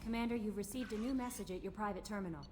Commander, you've received a new message at your private terminal.